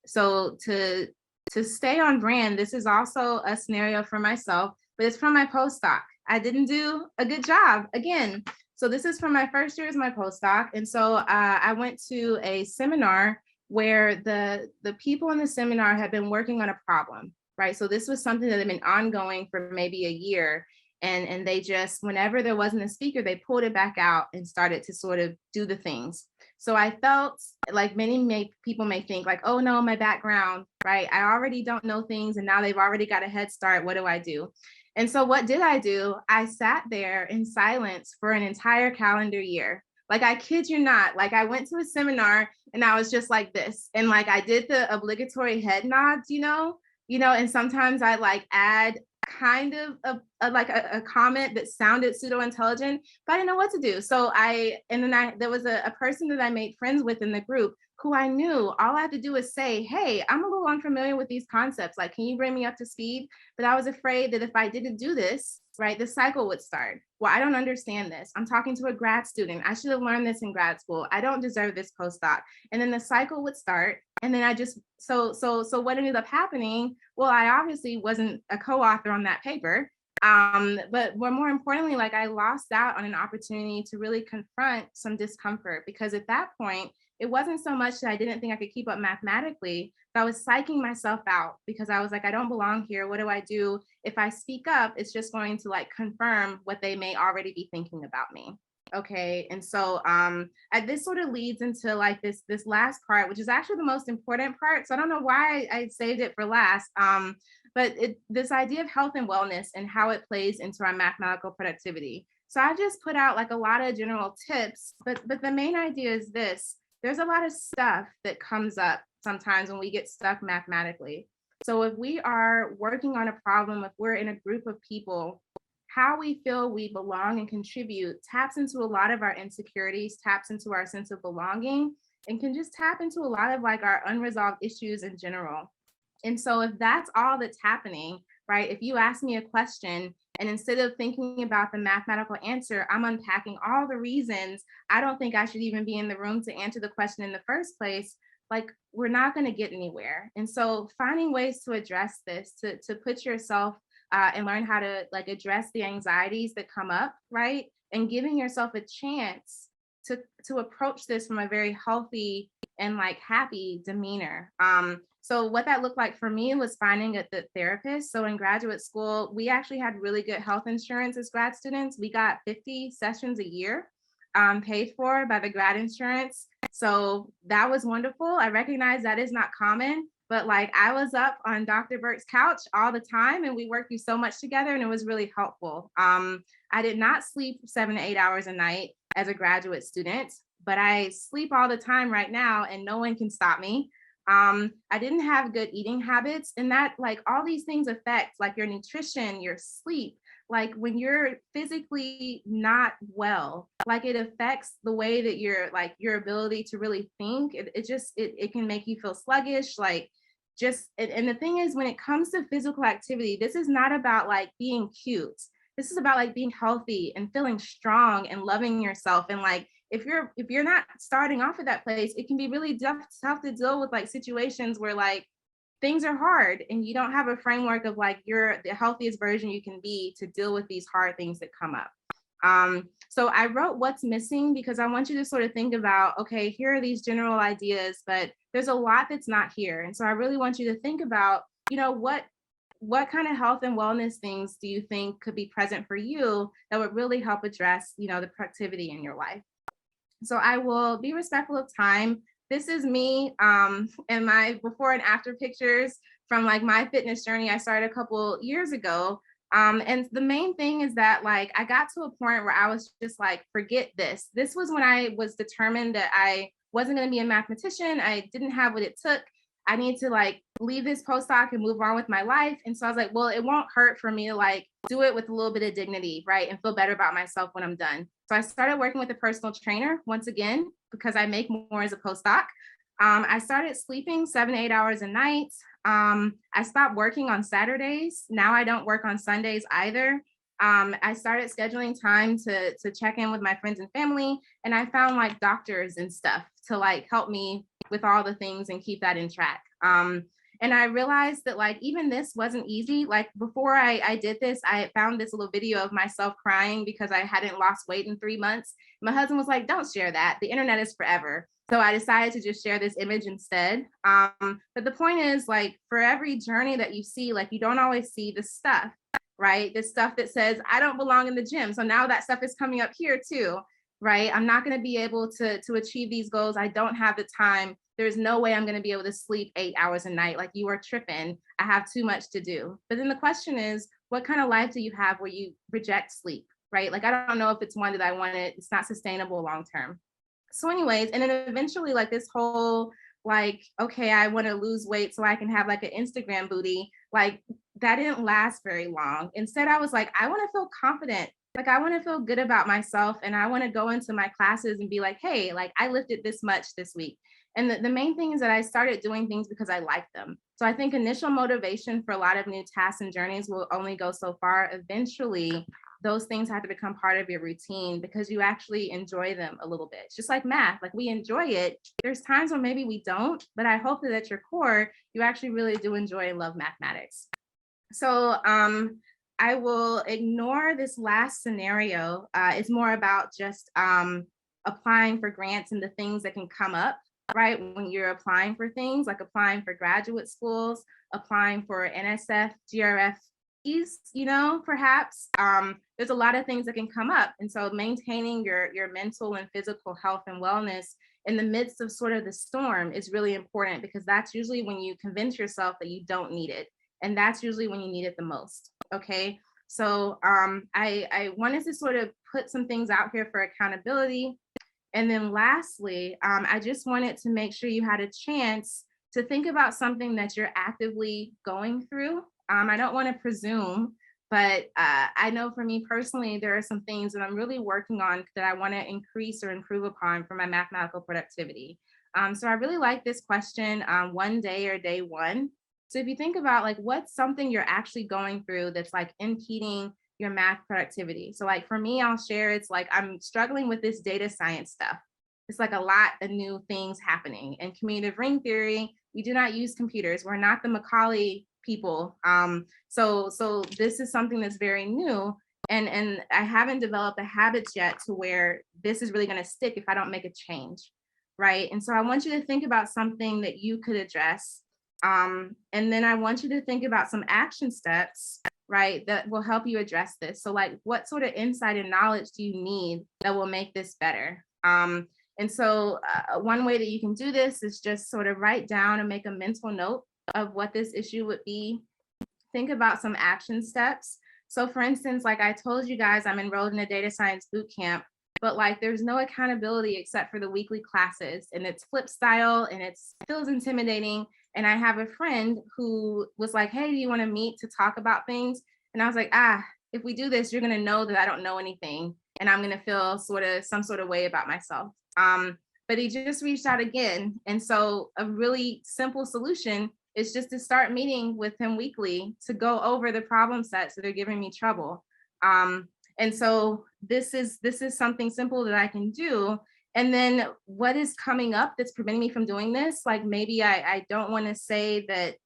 So to stay on brand, this is also a scenario for myself, but it's from my postdoc. I didn't do a good job again. So this is from my first year as my postdoc. And so I went to a seminar where the people in the seminar had been working on a problem, right? So this was something that had been ongoing for maybe a year. And they just, whenever there wasn't a speaker, they pulled it back out and started to sort of do the things. So I felt like people may think like, oh no, my background, right? I already don't know things and now they've already got a head start. What do I do? And so what did I do? I sat there in silence for an entire calendar year. Like, I kid you not, like I went to a seminar and I was just like this. And like, I did the obligatory head nods, and sometimes I like add kind of a comment that sounded pseudo intelligent, but I didn't know what to do. So there was a person that I made friends with in the group who I knew all I had to do is say, hey, I'm a little unfamiliar with these concepts. Like, can you bring me up to speed? But I was afraid that if I didn't do this, right, the cycle would start. Well, I don't understand this. I'm talking to a grad student. I should have learned this in grad school. I don't deserve this postdoc. And then the cycle would start. And then I just, so what ended up happening? Well, I obviously wasn't a co-author on that paper. But more importantly, like I lost out on an opportunity to really confront some discomfort, because at that point, it wasn't so much that I didn't think I could keep up mathematically, but I was psyching myself out because I was like, I don't belong here. What do I do? If I speak up, it's just going to like confirm what they may already be thinking about me. Okay. And so this sort of leads into like this last part, which is actually the most important part. So I don't know why I saved it for last. But this idea of health and wellness and how it plays into our mathematical productivity. So I just put out like a lot of general tips, but the main idea is this: there's a lot of stuff that comes up sometimes when we get stuck mathematically. So if we are working on a problem, if we're in a group of people, how we feel we belong and contribute taps into a lot of our insecurities, taps into our sense of belonging, and can just tap into a lot of like our unresolved issues in general. And so if that's all that's happening, right, if you ask me a question and instead of thinking about the mathematical answer, I'm unpacking all the reasons I don't think I should even be in the room to answer the question in the first place, like we're not going to get anywhere. And so finding ways to address this, to put yourself and learn how to like address the anxieties that come up, right? And giving yourself a chance to approach this from a very healthy and like happy demeanor. So what that looked like for me was finding the therapist. So in graduate school, we actually had really good health insurance as grad students. We got 50 sessions a year paid for by the grad insurance. So that was wonderful. I recognize that is not common, but like I was up on Dr. Burke's couch all the time and we worked through so much together and it was really helpful. I did not sleep 7 to 8 hours a night as a graduate student, but I sleep all the time right now and no one can stop me. I didn't have good eating habits, and that like all these things affect like your nutrition, your sleep. Like when you're physically not well, like it affects the way that you're like your ability to really think. It can make you feel sluggish, like and the thing is, when it comes to physical activity, this is not about like being cute. This is about like being healthy and feeling strong and loving yourself. And like if you're not starting off at that place, it can be really tough to deal with like situations where like things are hard and you don't have a framework of like you're the healthiest version you can be to deal with these hard things that come up. So I wrote what's missing because I want you to sort of think about, okay, here are these general ideas, but there's a lot that's not here. And so I really want you to think about, you know, what kind of health and wellness things do you think could be present for you that would really help address, you know, the productivity in your life? So I will be respectful of time. This is me and my before and after pictures from like my fitness journey I started a couple years ago. And the main thing is that like I got to a point where I was just like, forget this. This was when I was determined that I wasn't going to be a mathematician. I didn't have what it took. I need to like leave this postdoc and move on with my life. And so I was like, well, it won't hurt for me to like do it with a little bit of dignity, right? And feel better about myself when I'm done. So I started working with a personal trainer once again, because I make more as a postdoc. I started sleeping 7 to 8 hours a night. I stopped working on Saturdays. Now I don't work on Sundays either. I started scheduling time to check in with my friends and family. And I found like doctors and stuff to like help me with all the things and keep that in track. And I realized that like, even this wasn't easy. Like before I did this, I found this little video of myself crying because I hadn't lost weight in 3 months. My husband was like, don't share that. The internet is forever. So I decided to just share this image instead. But the point is like, for every journey that you see, like you don't always see the stuff, right? The stuff that says, I don't belong in the gym. So now that stuff is coming up here too, right? I'm not going to be able to achieve these goals. I don't have the time. There's no way I'm going to be able to sleep 8 hours a night. Like you are tripping. I have too much to do. But then the question is, what kind of life do you have where you reject sleep, right? Like, I don't know if it's one that I wanted. It's not sustainable long term. So anyways, and then eventually like this whole like, okay, I want to lose weight so I can have like an Instagram booty. Like that didn't last very long. Instead, I was like, I want to feel confident. Like I want to feel good about myself. And I want to go into my classes and be like, hey, like I lifted this much this week. And the main thing is that I started doing things because I like them. So I think initial motivation for a lot of new tasks and journeys will only go so far. Eventually, those things have to become part of your routine because you actually enjoy them a little bit. It's just like math, like we enjoy it. There's times when maybe we don't, but I hope that at your core, you actually really do enjoy and love mathematics. So I will ignore this last scenario. It's more about just applying for grants and the things that can come up, right? When you're applying for things like applying for graduate schools, applying for NSF, GRF, you know, perhaps there's a lot of things that can come up. And so maintaining your mental and physical health and wellness in the midst of sort of the storm is really important, because that's usually when you convince yourself that you don't need it. And that's usually when you need it the most. Okay. So I wanted to sort of put some things out here for accountability. And then lastly, I just wanted to make sure you had a chance to think about something that you're actively going through. I don't want to presume, but I know for me personally, there are some things that I'm really working on that I want to increase or improve upon for my mathematical productivity. So I really like this question, one day or day one. So if you think about like, what's something you're actually going through that's like impeding your math productivity. So like for me, I'll share, it's like, I'm struggling with this data science stuff. It's like a lot of new things happening. In commutative ring theory, we do not use computers. We're not the Macaulay people. So this is something that's very new. And I haven't developed the habits yet to where this is really going to stick if I don't make a change, right? And so I want you to think about something that you could address. And then I want you to think about some action steps, right, that will help you address this. So like, what sort of insight and knowledge do you need that will make this better? And so one way that you can do this is just sort of write down and make a mental note of what this issue would be. Think about some action steps. So for instance, like I told you guys, I'm enrolled in a data science boot camp, but like there's no accountability except for the weekly classes, and it's flip style and it feels intimidating. And I have a friend who was like, hey, do you want to meet to talk about things? And I was like, if we do this, you're going to know that I don't know anything, and I'm going to feel some sort of way about myself. But he just reached out again. And so a really simple solution is just to start meeting with him weekly to go over the problem sets that are giving me trouble. And so this is something simple that I can do. And then what is coming up that's preventing me from doing this? Like maybe I don't want to say that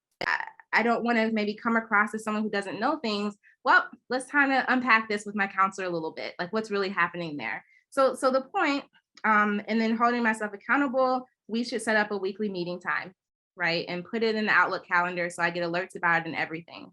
I don't want to maybe come across as someone who doesn't know things, well, let's kind of unpack this with my counselor a little bit, like what's really happening there. So the point, and then holding myself accountable, we should set up a weekly meeting time, right? And put it in the Outlook calendar so I get alerts about it and everything.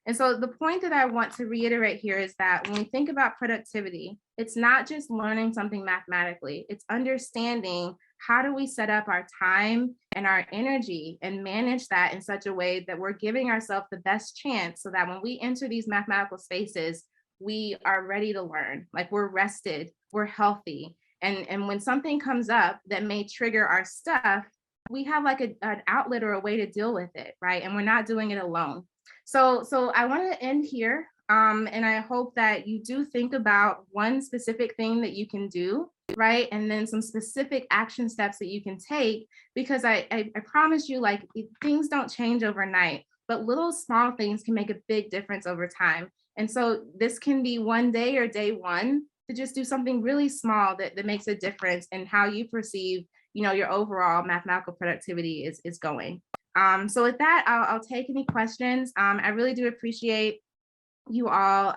And so the point that I want to reiterate here is that when we think about productivity, it's not just learning something mathematically, it's understanding how do we set up our time and our energy and manage that in such a way that we're giving ourselves the best chance so that when we enter these mathematical spaces, we are ready to learn, like we're rested, we're healthy. And when something comes up that may trigger our stuff, we have like an outlet or a way to deal with it, right? And we're not doing it alone. So I want to end here. And I hope that you do think about one specific thing that you can do, right? And then some specific action steps that you can take, because I promise you, like, things don't change overnight, but little small things can make a big difference over time. And so this can be one day or day one to just do something really small that makes a difference in how you perceive, your overall mathematical productivity is going. So with that, I'll take any questions. I really do appreciate you all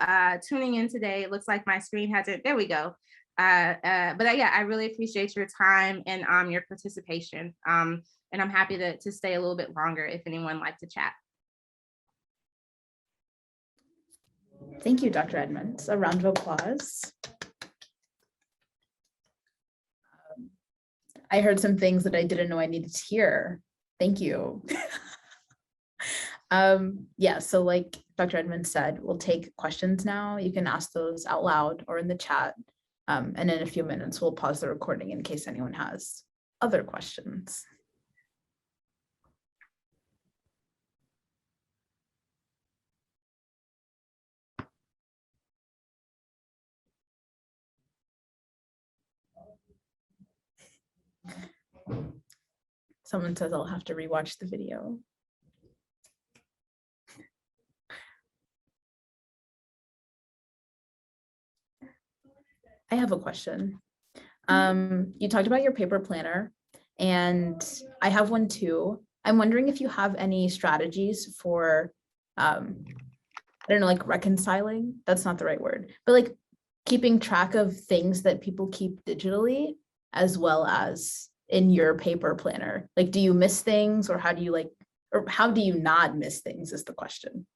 tuning in today. It looks like my screen hasn't, there we go. But yeah, I really appreciate your time and your participation. And I'm happy to stay a little bit longer if anyone would like to chat. Thank you, Dr. Edmonds. A round of applause. I heard some things that I didn't know I needed to hear. Thank you. Yeah, so like Dr. Edmonds said, we'll take questions now. You can ask those out loud or in the chat. And in a few minutes, we'll pause the recording in case anyone has other questions. Someone says I'll have to rewatch the video. I have a question. You talked about your paper planner, and I have one too. I'm wondering if you have any strategies for, I don't know, like reconciling, that's not the right word, but like keeping track of things that people keep digitally as well as in your paper planner. Like, do you miss things, or how do you not miss things is the question.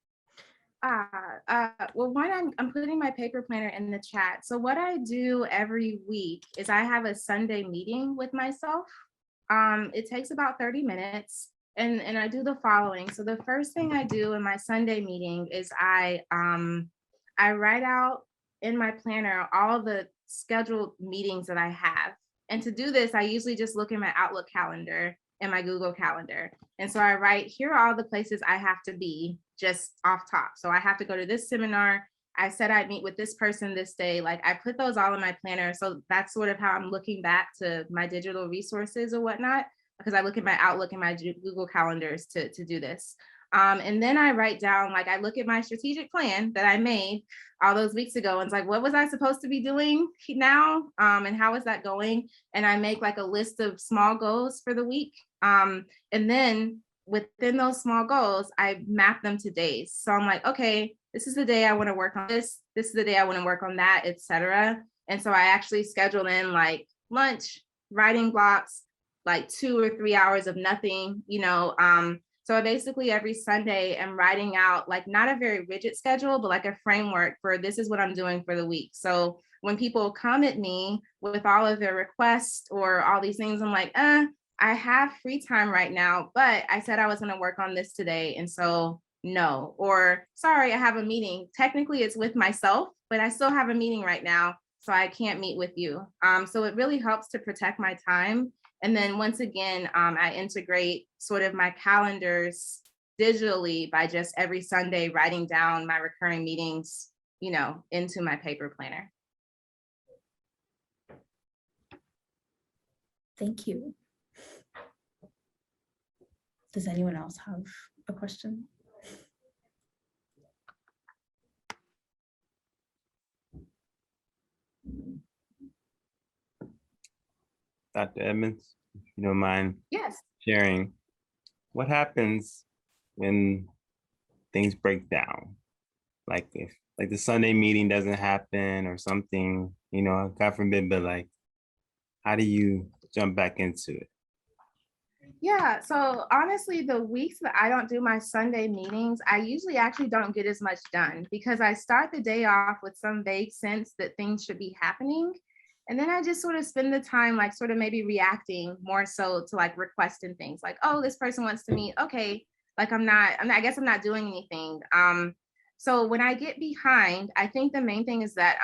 Well, one, I'm putting my paper planner in the chat. So what I do every week is I have a Sunday meeting with myself. It takes about 30 minutes, and I do the following. So the first thing I do in my Sunday meeting is I write out in my planner all the scheduled meetings that I have. And to do this, I usually just look in my Outlook calendar and my Google Calendar. And so I write, here are all the places I have to be just off top. So I have to go to this seminar. I said I'd meet with this person this day. Like, I put those all in my planner. So that's sort of how I'm looking back to my digital resources or whatnot, because I look at my Outlook and my Google Calendars to do this. And then I write down, like, I look at my strategic plan that I made all those weeks ago, and it's like, what was I supposed to be doing now? And how is that going? And I make like a list of small goals for the week. And then within those small goals, I map them to days. So I'm like, okay, this is the day I want to work on this. This is the day I want to work on that, etc. And so I actually scheduled in like lunch, writing blocks, like 2 or 3 hours of nothing, So I basically every Sunday am writing out like not a very rigid schedule, but like a framework for this is what I'm doing for the week. So when people come at me with all of their requests or all these things, I'm like, I have free time right now, but I said I was going to work on this today. And so no, or sorry, I have a meeting. Technically it's with myself, but I still have a meeting right now, so I can't meet with you. So it really helps to protect my time. And then once again, I integrate sort of my calendars digitally by just every Sunday writing down my recurring meetings, into my paper planner. Thank you. Does anyone else have a question? Dr. Edmonds, if you don't mind sharing, what happens when things break down? like if like the Sunday meeting doesn't happen or something, you know, God forbid, but like, how do you jump back into it? Yeah, so honestly, the weeks that I don't do my Sunday meetings, I usually actually don't get as much done because I start the day off with some vague sense that things should be happening. And then I just sort of spend the time like sort of maybe reacting more so to like requests and things like, oh, this person wants to meet. Okay, like I guess I'm not doing anything. So when I get behind, I think the main thing is that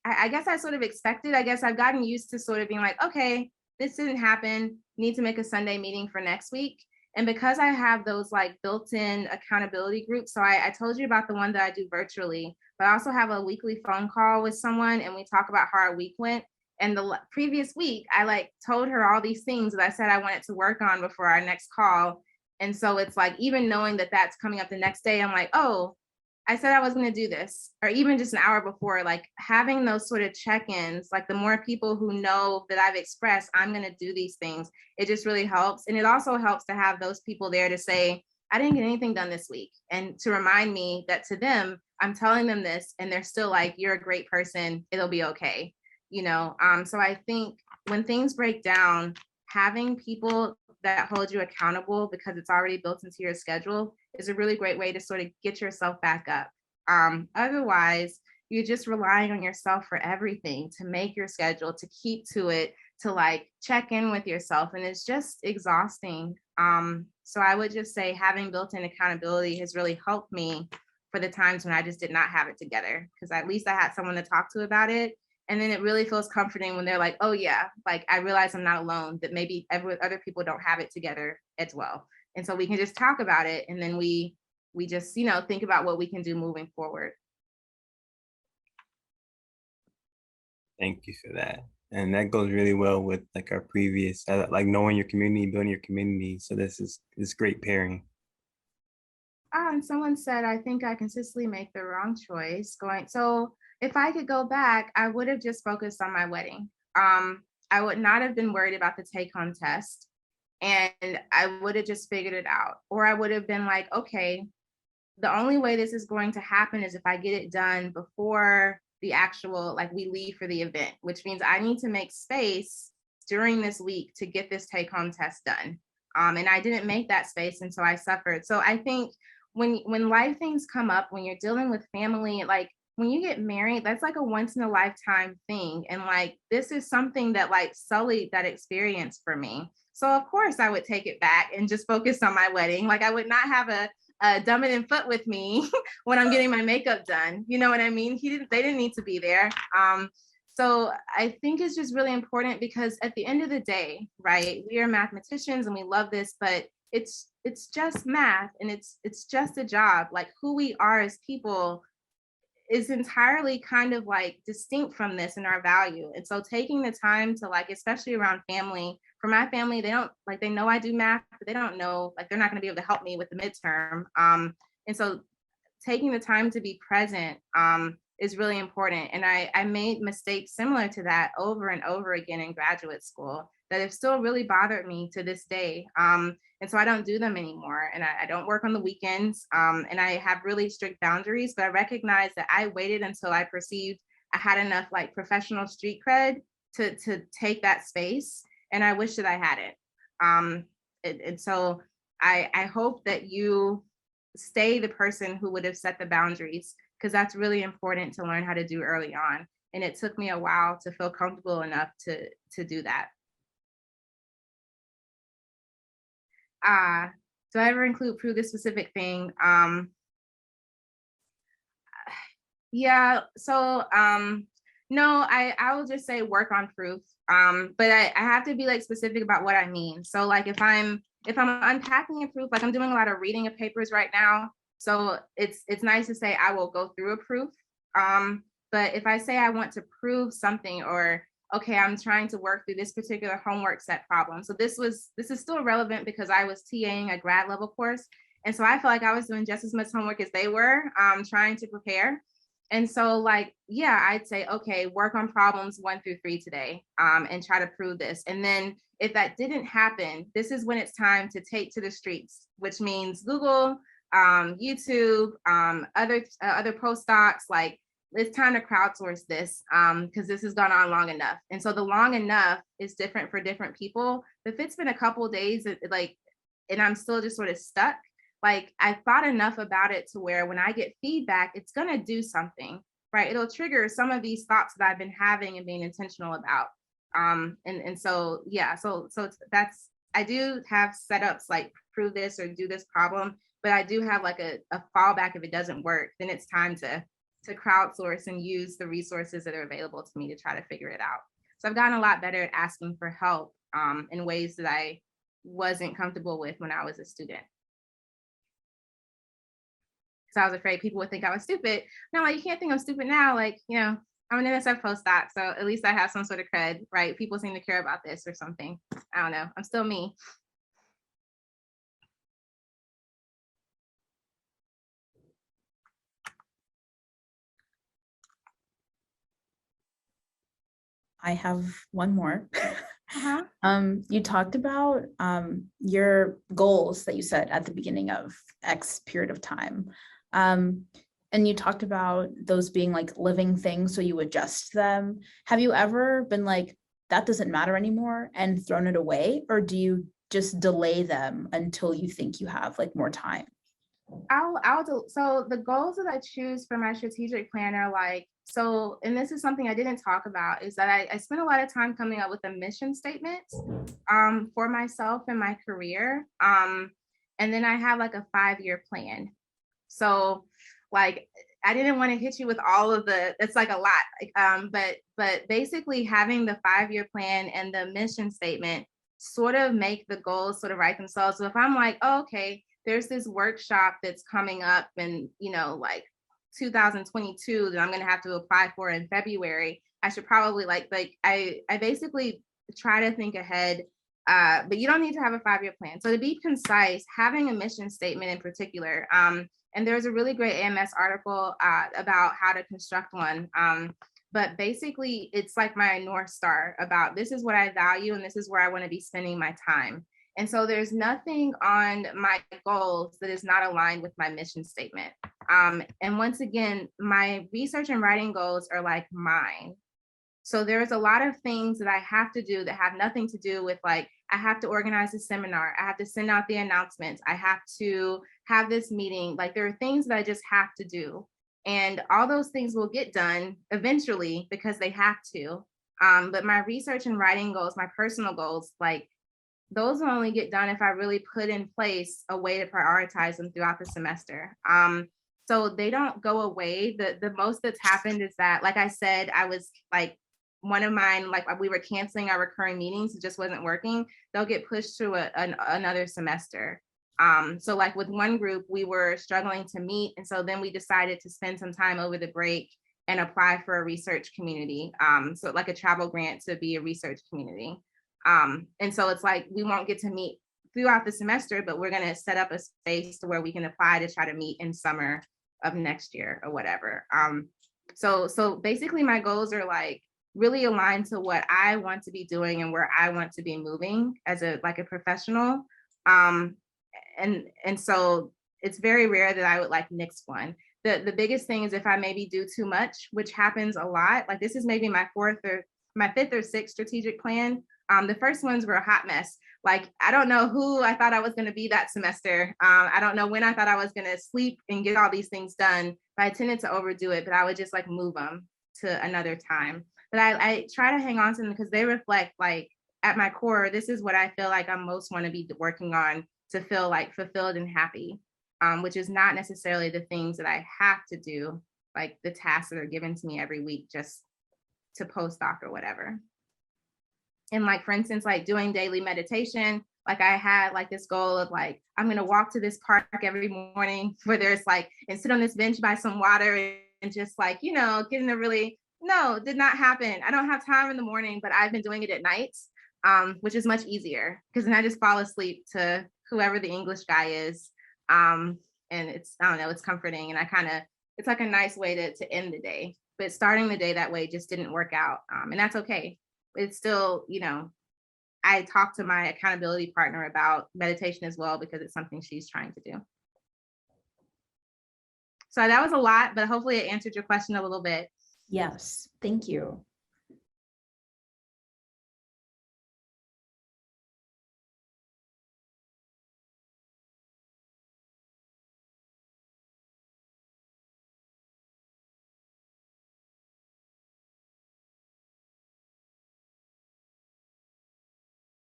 I guess I sort of expected, I guess I've gotten used to sort of being like, okay, this didn't happen, need to make a Sunday meeting for next week. And because I have those like built-in accountability groups, so I told you about the one that I do virtually, but I also have a weekly phone call with someone and we talk about how our week went. And the previous week, I like told her all these things that I said I wanted to work on before our next call. And so it's like, even knowing that that's coming up the next day, I'm like, oh, I said I was going to do this, or even just an hour before, like having those sort of check-ins, like the more people who know that I've expressed, I'm going to do these things, it just really helps. And it also helps to have those people there to say, I didn't get anything done this week. And to remind me that to them, I'm telling them this and they're still like, you're a great person, it'll be okay. You know, so I think when things break down, having people that hold you accountable because it's already built into your schedule is a really great way to sort of get yourself back up. Otherwise, you're just relying on yourself for everything, to make your schedule, to keep to it, to like check in with yourself. And it's just exhausting. So I would just say having built-in accountability has really helped me for the times when I just did not have it together, because at least I had someone to talk to about it. And then it really feels comforting when they're like, oh yeah, like I realize I'm not alone, that maybe other people don't have it together as well. And so we can just talk about it. And then we just, you know, think about what we can do moving forward. Thank you for that. And that goes really well with like our previous, like knowing your community, building your community. So this is great pairing. And someone said, I think I consistently make the wrong choice going. So if I could go back, I would have just focused on my wedding. I would not have been worried about the take-home test, and I would have just figured it out. Or I would have been like, okay, the only way this is going to happen is if I get it done before the actual, like we leave for the event, which means I need to make space during this week to get this take-home test done. And I didn't make that space, and so I suffered. So I think when life things come up, when you're dealing with family, like when you get married, that's like a once in a lifetime thing. And like, this is something that like sullied that experience for me. So of course I would take it back and just focus on my wedding. Like I would not have a dumb it in foot with me when I'm getting my makeup done. You know what I mean? They didn't need to be there. So I think it's just really important because at the end of the day, right, we are mathematicians and we love this, but it's just math and it's just a job. Like who we are as people is entirely kind of like distinct from this in our value. And so taking the time to like, especially around family, for my family, they don't like, they know I do math, but they don't know, like they're not gonna be able to help me with the midterm. And so taking the time to be present is really important. And I made mistakes similar to that over and over again in graduate school that have still really bothered me to this day. And so I don't do them anymore. And I don't work on the weekends. And I have really strict boundaries, but I recognize that I waited until I perceived I had enough like professional street cred to take that space. And I wish that I had it. And so I hope that you stay the person who would have set the boundaries, because that's really important to learn how to do early on. And it took me a while to feel comfortable enough to do that. Do I ever include prove this specific thing? Yeah, so no, I will just say work on proof. But I have to be like specific about what I mean. So like if I'm unpacking a proof, like I'm doing a lot of reading of papers right now. So it's nice to say I will go through a proof. But if I say I want to prove something, or okay, I'm trying to work through this particular homework set problem. So this is still relevant because I was TAing a grad level course. And so I felt like I was doing just as much homework as they were, trying to prepare. And so like, yeah, I'd say, okay, work on problems 1 through 3 today, and try to prove this. And then if that didn't happen, this is when it's time to take to the streets, which means Google, YouTube, other postdocs, like it's time to crowdsource this because this has gone on long enough. And so the long enough is different for different people. If it's been a couple of days, and I'm still just sort of stuck, like I thought enough about it to where when I get feedback, it's gonna do something, right? It'll trigger some of these thoughts that I've been having and being intentional about. And so yeah, so that's, I do have setups like prove this or do this problem, but I do have like a fallback if it doesn't work. Then it's time to crowdsource and use the resources that are available to me to try to figure it out. So I've gotten a lot better at asking for help in ways that I wasn't comfortable with when I was a student. So I was afraid people would think I was stupid. No, like, you can't think I'm stupid now. Like, you know, I'm an NSF postdoc, so at least I have some sort of cred, right? People seem to care about this or something. I don't know. I'm still me. I have one more. Uh-huh. You talked about your goals that you set at the beginning of X period of time. And you talked about those being like living things, so you adjust them. Have you ever been like, that doesn't matter anymore and thrown it away? Or do you just delay them until you think you have like more time? So the goals that I choose for my strategic plan are like, so, and this is something I didn't talk about, is that I spent a lot of time coming up with a mission statement for myself and my career. And then I have like a 5-year plan. So like, I didn't want to hit you with all of it's like a lot, but basically having the 5-year plan and the mission statement sort of make the goals sort of write themselves. So if I'm like, oh, okay, there's this workshop that's coming up in, you know, like 2022 that I'm going to have to apply for in February, I should probably I basically try to think ahead, but you don't need to have a 5-year plan. So to be concise, having a mission statement in particular, and there's a really great AMS article about how to construct one. But basically, it's like my North Star about this is what I value and this is where I want to be spending my time. And so there's nothing on my goals that is not aligned with my mission statement. And once again, my research and writing goals are like mine. So there's a lot of things that I have to do that have nothing to do with like, I have to organize a seminar, I have to send out the announcements, I have to have this meeting. Like there are things that I just have to do. And all those things will get done eventually because they have to. But my research and writing goals, my personal goals, like those will only get done if I really put in place a way to prioritize them throughout the semester. So they don't go away. The most that's happened is that, like I said, I was like, one of mine, like we were canceling our recurring meetings, it just wasn't working. They'll get pushed to another semester. So like with one group, we were struggling to meet. And so then we decided to spend some time over the break and apply for a research community. So like a travel grant to be a research community. And so it's like, we won't get to meet throughout the semester, but we're gonna set up a space to where we can apply to try to meet in summer of next year or whatever. So basically my goals are like really aligned to what I want to be doing and where I want to be moving as a professional. And so it's very rare that I would like nix one. The biggest thing is if I maybe do too much, which happens a lot. Like this is maybe my 5th or 6th strategic plan. The first ones were a hot mess. Like, I don't know who I thought I was going to be that semester. I don't know when I thought I was going to sleep and get all these things done, but I tended to overdo it, but I would just like move them to another time. But I try to hang on to them because they reflect like at my core, this is what I feel like I most want to be working on to feel like fulfilled and happy, which is not necessarily the things that I have to do, like the tasks that are given to me every week just to postdoc or whatever. And like, for instance, like doing daily meditation, like I had like this goal of like, I'm going to walk to this park every morning where there's like, and sit on this bench by some water and just like, you know, getting a really, no, did not happen. I don't have time in the morning, but I've been doing it at night, which is much easier because then I just fall asleep to whoever the English guy is. And it's, I don't know, it's comforting. And it's like a nice way to end the day, but starting the day that way just didn't work out. And that's okay. It's still, you know, I talked to my accountability partner about meditation as well because it's something she's trying to do. So that was a lot, but hopefully it answered your question a little bit. Yes, thank you.